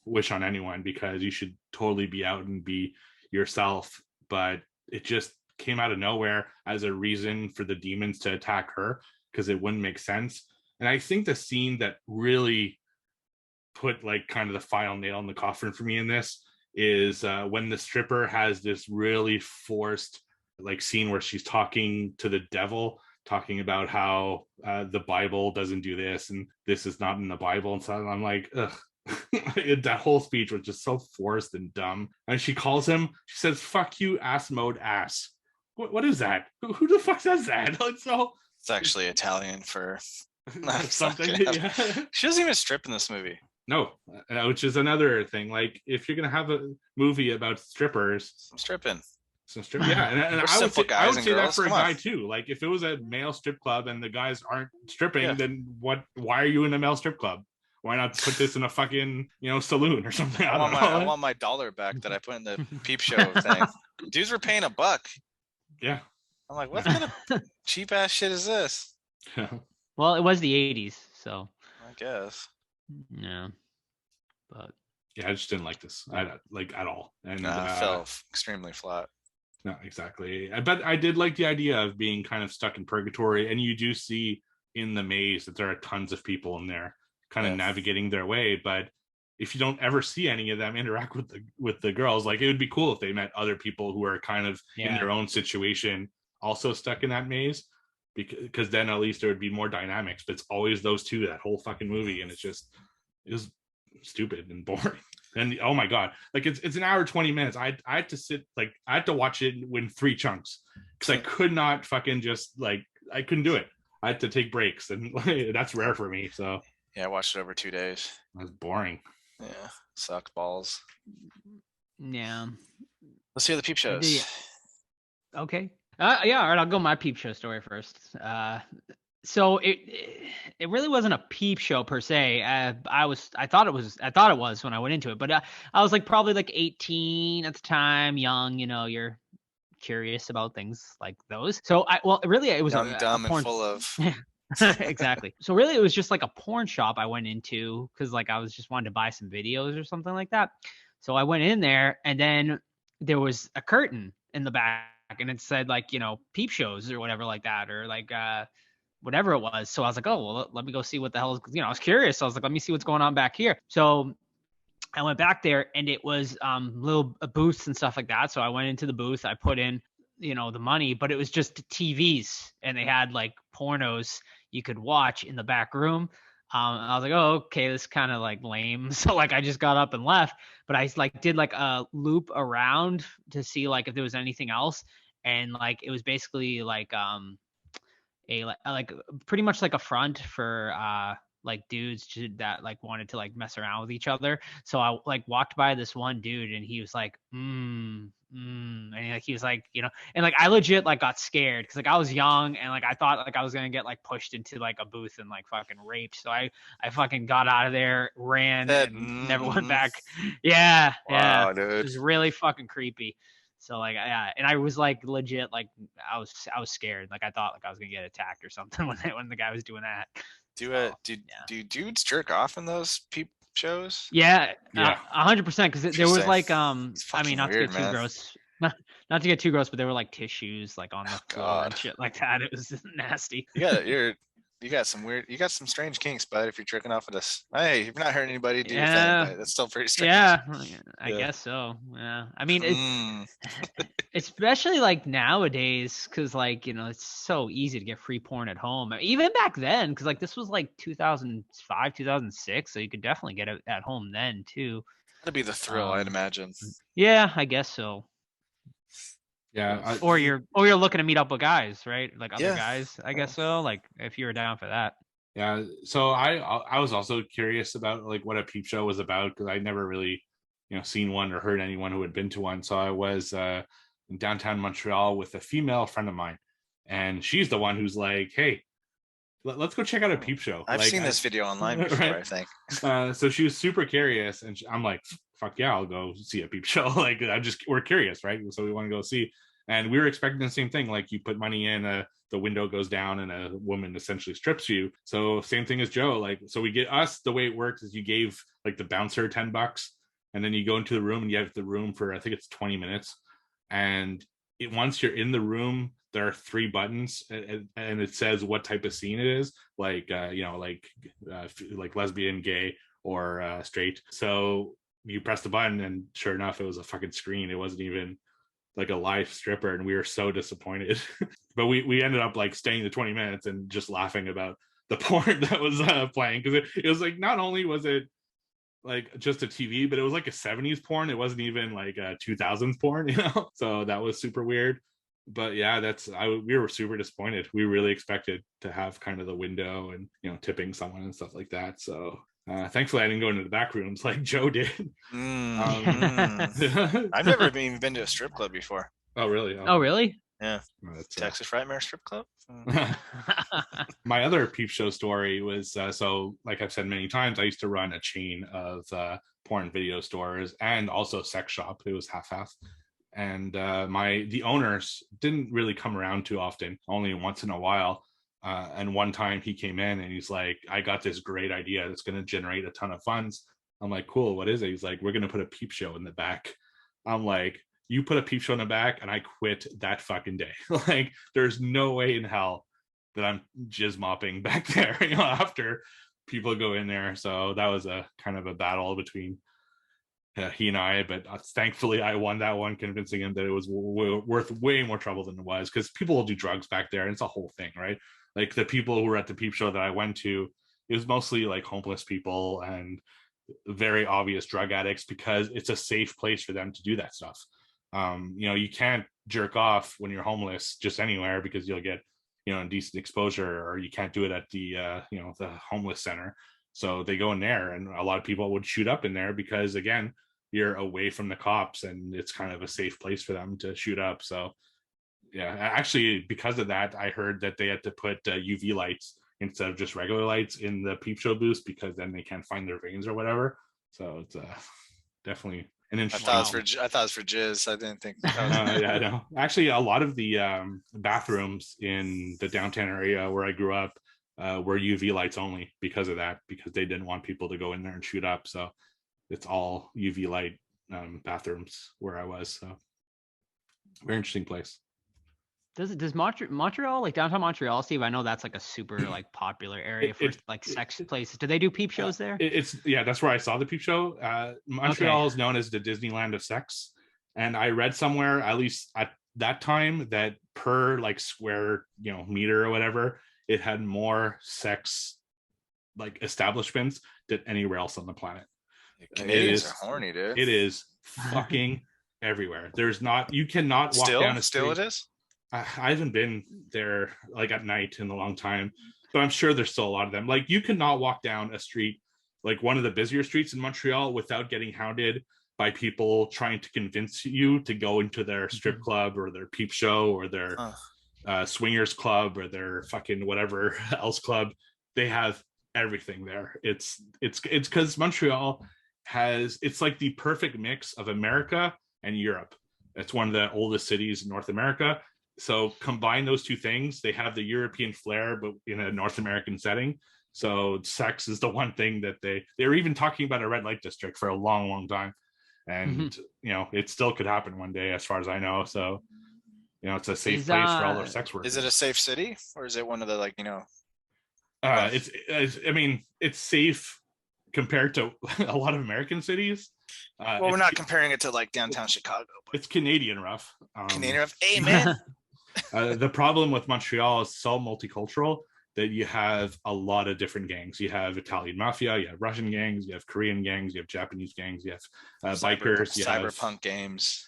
wish on anyone, because you should totally be out and be yourself. But it just came out of nowhere as a reason for the demons to attack her, because it wouldn't make sense. And I think the scene that really put like kind of the final nail in the coffin for me in this is when the stripper has this really forced like scene where she's talking to the devil, talking about how the Bible doesn't do this and this is not in the Bible. And so I'm like, ugh. That whole speech was just so forced and dumb. And she calls him, she says, "Fuck you, ass mode ass." What is that? Who the fuck says that? Like, so it's actually Italian for something. Suck Yeah. She doesn't even strip in this movie. No, which is another thing. Like, if you're gonna have a movie about strippers, I'm stripping. some strip, yeah, and We're I would simple say, guys and that girls, for a come on. guy too. Like, if it was a male strip club and the guys aren't stripping, Yeah. then what? Why are you in a male strip club? Why not put this in a fucking saloon or something? I don't know. want my dollar back that I put in the peep show thing. Dudes were paying $1. Yeah. I'm like, what kind of cheap ass shit is this? Well, it was the 80s, so I guess. yeah. But Yeah, I just didn't like this. I like at all. And Nah, it fell extremely flat. no, exactly. But I did like the idea of being kind of stuck in purgatory, and you do see in the maze that there are tons of people in there, kind of Yeah. navigating their way. But if you don't ever see any of them interact with the girls, like, it would be cool if they met other people who are kind of in Yeah. their own situation, also stuck in that maze, because then at least there would be more dynamics. But it's always those two that whole fucking movie, and it was stupid and boring. And oh my god, like, it's an hour 20 minutes. I had to sit, like, I had to watch it in 3 chunks because I could not fucking just, like, I couldn't do it. I had to take breaks, and that's rare for me. So Yeah, I watched it over 2 days. it was boring. Yeah, sucked balls. yeah. Let's hear the peep shows. Okay. Yeah, all right, I'll go my peep show story first. So it really wasn't a peep show per se. I thought it was when I went into it, but I was like probably like 18 at the time, young, you're curious about things like those. So it was Young, a dumb, and porn. full of. Exactly. So really it was just like a porn shop I went into because like I was just wanted to buy some videos or something like that. So I went in there and then there was a curtain in the back and it said like, peep shows or whatever like that, or like whatever it was. So I was like, oh, well, let me go see what the hell is, I was curious. So I was like, let me see what's going on back here. So I went back there and it was little booths and stuff like that. So I went into the booth, I put in, the money, but it was just TVs and they had like pornos you could watch in the back room. I was like, oh, okay, this is kind of like lame. So like I just got up and left, but I like did like a loop around to see like if there was anything else. And like, it was basically like, like pretty much like a front for like dudes that like wanted to like mess around with each other. So I like walked by this one dude and he was like, and like he was like, and like I legit like got scared because like I was young and like I thought like I was gonna get like pushed into like a booth and like fucking raped. So I fucking got out of there, ran, and never went back. Yeah, Wow, yeah, dude. it was really fucking creepy. So like, yeah, and I was like legit, like I was scared. Like I thought like I was gonna get attacked or something when the guy was doing that. Do dudes jerk off in those peep shows? Yeah, Yeah. 100%. Because there was like, It's I mean, fucking not to weird, get too man. gross, not to get too gross, but there were like tissues like on the floor and God. shit like that. It was nasty. You got some strange kinks, bud. If you're tricking off of this, hey, you've not hurt anybody, do your Yeah. thing. But it's still pretty strange. Yeah, I Yeah. guess so. Yeah, I mean, Mm. especially like nowadays, because like it's so easy to get free porn at home. Even back then, because like this was like 2005, 2006, so you could definitely get it at home then too. That'd be the thrill, I'd imagine. Yeah, I guess so. Yeah. Or you're looking to meet up with guys, right? Like other Yeah. guys, I guess so. Like if you were down for that. Yeah, so I was also curious about like what a peep show was about because I'd never really seen one or heard anyone who had been to one. So I was in downtown Montreal with a female friend of mine, and she's the one who's like, "Hey, let's go check out a peep show." I've Like, seen this video online before, Right. I think. So she was super curious, and I'm like, "Fuck yeah, I'll go see a peep show." Like we're curious, right? So we want to go see, and we were expecting the same thing. Like you put money in, the window goes down, and a woman essentially strips you. So same thing as Joe. Like so we get us the way it works is you gave like the bouncer $10, and then you go into the room and you have the room for I think it's 20 minutes, and once you're in the room. There are 3 buttons, and it says what type of scene it is, like like lesbian, gay, or straight. So you press the button, and sure enough, it was a fucking screen. It wasn't even like a live stripper, and we were so disappointed. But we ended up like staying the 20 minutes and just laughing about the porn that was playing because it was like not only was it like just a TV, but it was like a 70s porn. It wasn't even like a 2000s porn, So that was super weird. but yeah, we were super disappointed. We really expected to have kind of the window and tipping someone and stuff like that. So thankfully I didn't go into the back rooms like Joe did. I've never even been to a strip club before. Oh really? Oh, really? Yeah. That's, Texas Frightmare Strip Club. my other peep show story was so like I've said many times, I used to run a chain of porn video stores and also sex shop. It was half and the owners didn't really come around too often, only once in a while. And one time he came in and he's like, I got this great idea that's going to generate a ton of funds. I'm like, cool, what is it? He's like, we're going to put a peep show in the back. I'm like, you put a peep show in the back, and I quit that fucking day. Like, there's no way in hell that I'm jizz mopping back there, after people go in there. So that was a kind of a battle between he and I, but thankfully I won that one, convincing him that it was worth way more trouble than it was, because people will do drugs back there, and it's a whole thing, right? Like the people who were at the peep show that I went to, it was mostly like homeless people and very obvious drug addicts, because it's a safe place for them to do that stuff. You can't jerk off when you're homeless just anywhere, because you'll get indecent exposure, or you can't do it at the the homeless center. So they go in there, and a lot of people would shoot up in there because, again, you're away from the cops and it's kind of a safe place for them to shoot up. So yeah, actually, because of that, I heard that they had to put UV lights instead of just regular lights in the peep show booths, because then they can't find their veins or whatever. So it's definitely an interesting. I thought it was for jizz. I didn't think. That was... Yeah, no. Actually, a lot of the bathrooms in the downtown area where I grew up were UV lights only because of that, because they didn't want people to go in there and shoot up. So it's all UV light bathrooms where I was. So very interesting place. Does Montreal, like downtown Montreal, Steve? I know that's like a super like popular area for like sex places. Do they do peep shows there? That's where I saw the peep show. Montreal is known as the Disneyland of sex, and I read somewhere, at least at that time, that per like square meter or whatever, it had more sex like establishments than anywhere else on the planet. Canadians are horny, dude. It is fucking everywhere. You cannot walk down a street. Still it is. I haven't been there like at night in a long time, but I'm sure there's still a lot of them. Like, you cannot walk down a street, like one of the busier streets in Montreal, without getting hounded by people trying to convince you to go into their strip club or their peep show or their swingers club or their fucking whatever else club. They have everything there. It's because Montreal it's like the perfect mix of America and Europe. It's one of the oldest cities in North America. So combine those two things, they have the European flair, but in a North American setting. So sex is the one thing that they were even talking about a red light district for a long, long time. And, it still could happen one day, as far as I know. So, it's a safe place for all their sex workers. Is it a safe city, or is it one of the it's safe compared to a lot of American cities. Well, we're not comparing it to like downtown Chicago. But it's Canadian rough. Canadian rough. Amen. The problem with Montreal is so multicultural that you have a lot of different gangs. You have Italian mafia, you have Russian gangs, you have Korean gangs, you have Japanese gangs, you have bikers, cyberpunk gangs,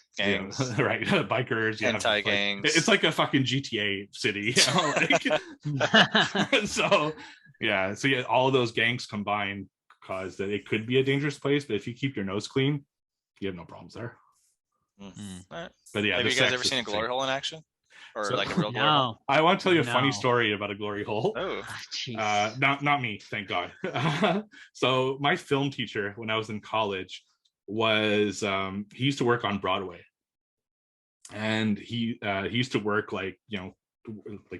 right? Bikers, hentai gangs. It's like a fucking GTA city. So all of those gangs combined cause that it could be a dangerous place. But if you keep your nose clean, you have no problems there. Right. But yeah, have you guys ever seen a glory hole in action? Or like a real glory hole? I want to tell you a funny story about a glory hole. Oh, not me, thank God. So my film teacher, when I was in college, was he used to work on Broadway, and he used to work like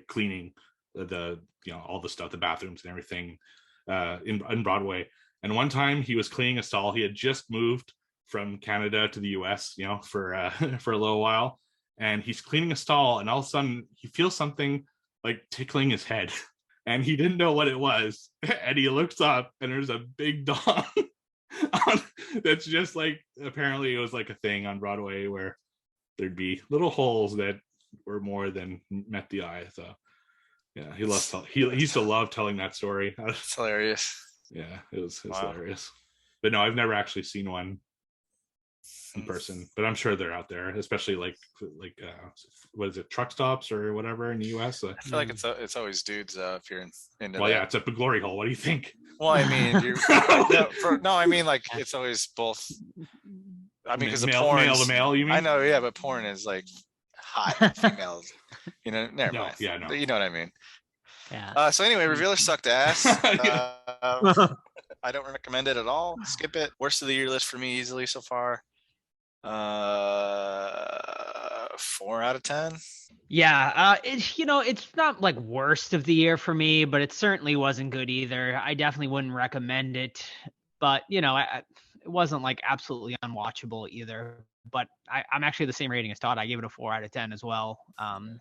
cleaning the all the stuff, the bathrooms and everything in Broadway. And one time he was cleaning a stall. He had just moved from Canada to the US, for for a little while. And he's cleaning a stall, and all of a sudden he feels something like tickling his head, and he didn't know what it was. And he looks up, and there's a big dong that's just like, apparently it was like a thing on Broadway where there'd be little holes that were more than met the eye. So yeah, he used to love telling that story. It's hilarious. Yeah, it was hilarious. But no, I've never actually seen one. in person, but I'm sure they're out there, especially like what is it, truck stops or whatever in the US. I feel like it's always dudes if you're into Well, that. yeah, it's at the glory hole. What do you think? Well, I mean, I mean, like it's always both. I mean, because the porn, male to male, you mean? I know, yeah, but porn is like hot females. You know, never No, mind. yeah, no. But you know what I mean. Yeah. So anyway, Revealer sucked ass. Yeah. I don't recommend it at all. Skip it. Worst of the year list for me easily so far. 4 out of 10. Yeah, it's not like worst of the year for me, but it certainly wasn't good either. I definitely wouldn't recommend it, but it wasn't like absolutely unwatchable either. But I'm actually the same rating as Todd. I gave it a 4 out of 10 as well.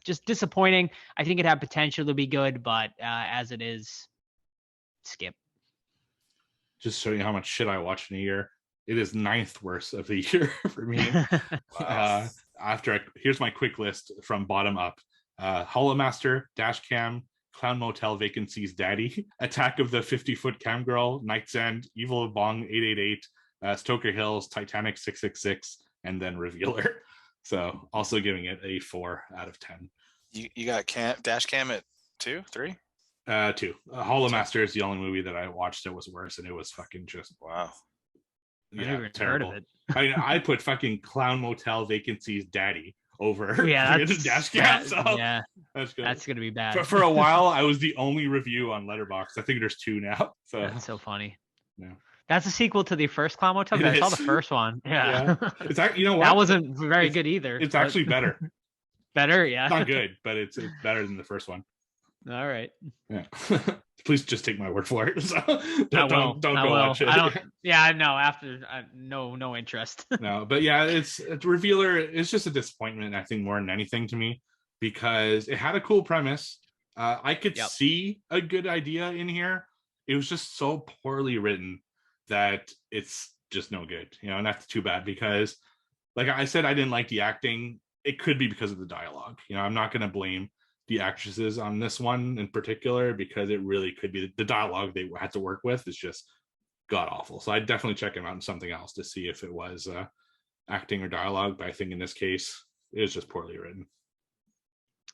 Just disappointing. I think it had potential to be good, but as it is, skip. Just show you how much shit I watched in a year. It is 9th worst of the year for me. Here's my quick list from bottom up: Holomaster, Dashcam, Clown Motel Vacancies, Daddy, Attack of the 50-Foot Cam Girl, Night's End, Evil Bong 888, Stoker Hills, Titanic 666, and then Revealer. So also giving it a 4 out of 10. You got Dashcam at 2, 3? 2. Holomaster is the only movie that I watched that was worse, and it was fucking just Wow. I never even heard of it. I put fucking Clown Motel Vacancies, Daddy over Yeah, Dashcam. So yeah, that's good. that's gonna be bad. For a while, I was the only review on Letterboxd. I think there's 2 now. So That's so funny. Yeah. That's a sequel to the first Clown Motel. It I saw is. the first one. Yeah. It's actually, you know what? That wasn't very good either. It's but- actually better. better. Yeah. It's not good, but it's better than the first one. All right. Yeah. Please just take my word for it. So I will. don't I go will. watch it. I don't. Yeah. No. After no interest. No, but yeah, it's Revealer. It's just a disappointment, I think, more than anything to me, because it had a cool premise. I could Yep. see a good idea in here. It was just so poorly written that it's just no good, and that's too bad, because like I said, I didn't like the acting. It could be because of the dialogue. I'm not going to blame the actresses on this one in particular, because it really could be the dialogue they had to work with is just god awful. So I'd definitely check them out in something else to see if it was acting or dialogue. But I think in this case, it was just poorly written.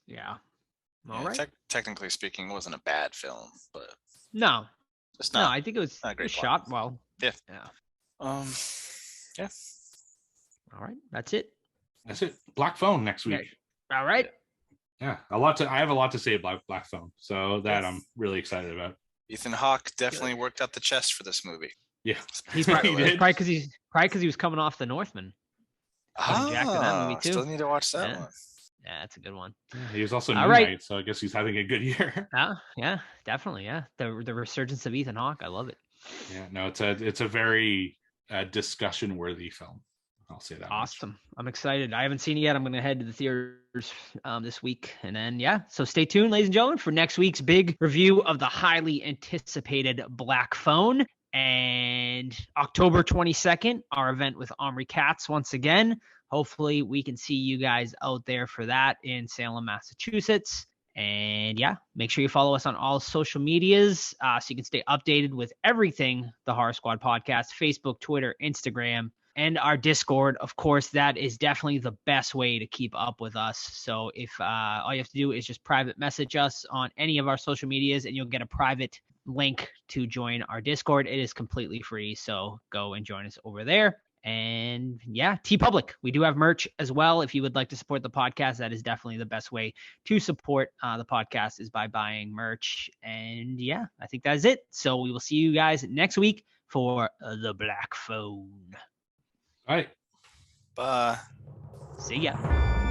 Yeah. Yeah, All right. technically speaking, it wasn't a bad film, but No. it's No. not. I think it was not a great shot plot. well. Yeah. Yeah. Yeah. All right. That's it. That's it. Black Phone next Yeah. week. All right. Yeah, I have a lot to say about Black Phone, so that I'm really excited about. Ethan Hawke definitely worked out the chest for this movie. Yeah, He's He probably did. because he was coming off The Northman. Jacked in that movie, too. Still need to watch that Yeah. one. Yeah, that's a good one. He was also All Moon right. Knight, so I guess he's having a good year. Yeah, definitely. Yeah, the resurgence of Ethan Hawke. I love it. Yeah, no, it's a very discussion worthy film. I'll say that. much. Awesome. I'm excited. I haven't seen it yet. I'm going to head to the theaters this week. And then, so stay tuned, ladies and gentlemen, for next week's big review of the highly anticipated Black Phone. And October 22nd, our event with Omri Katz once again. Hopefully we can see you guys out there for that in Salem, Massachusetts. And make sure you follow us on all social medias so you can stay updated with everything the Horror Squad podcast, Facebook, Twitter, Instagram, and our Discord. Of course, that is definitely the best way to keep up with us. So if all you have to do is just private message us on any of our social medias, and you'll get a private link to join our Discord. It is completely free, so go and join us over there. And TeePublic, we do have merch as well. If you would like to support the podcast, that is definitely the best way to support the podcast, is by buying merch. And I think that is it. So we will see you guys next week for the Black Phone. All right. Bye. See ya.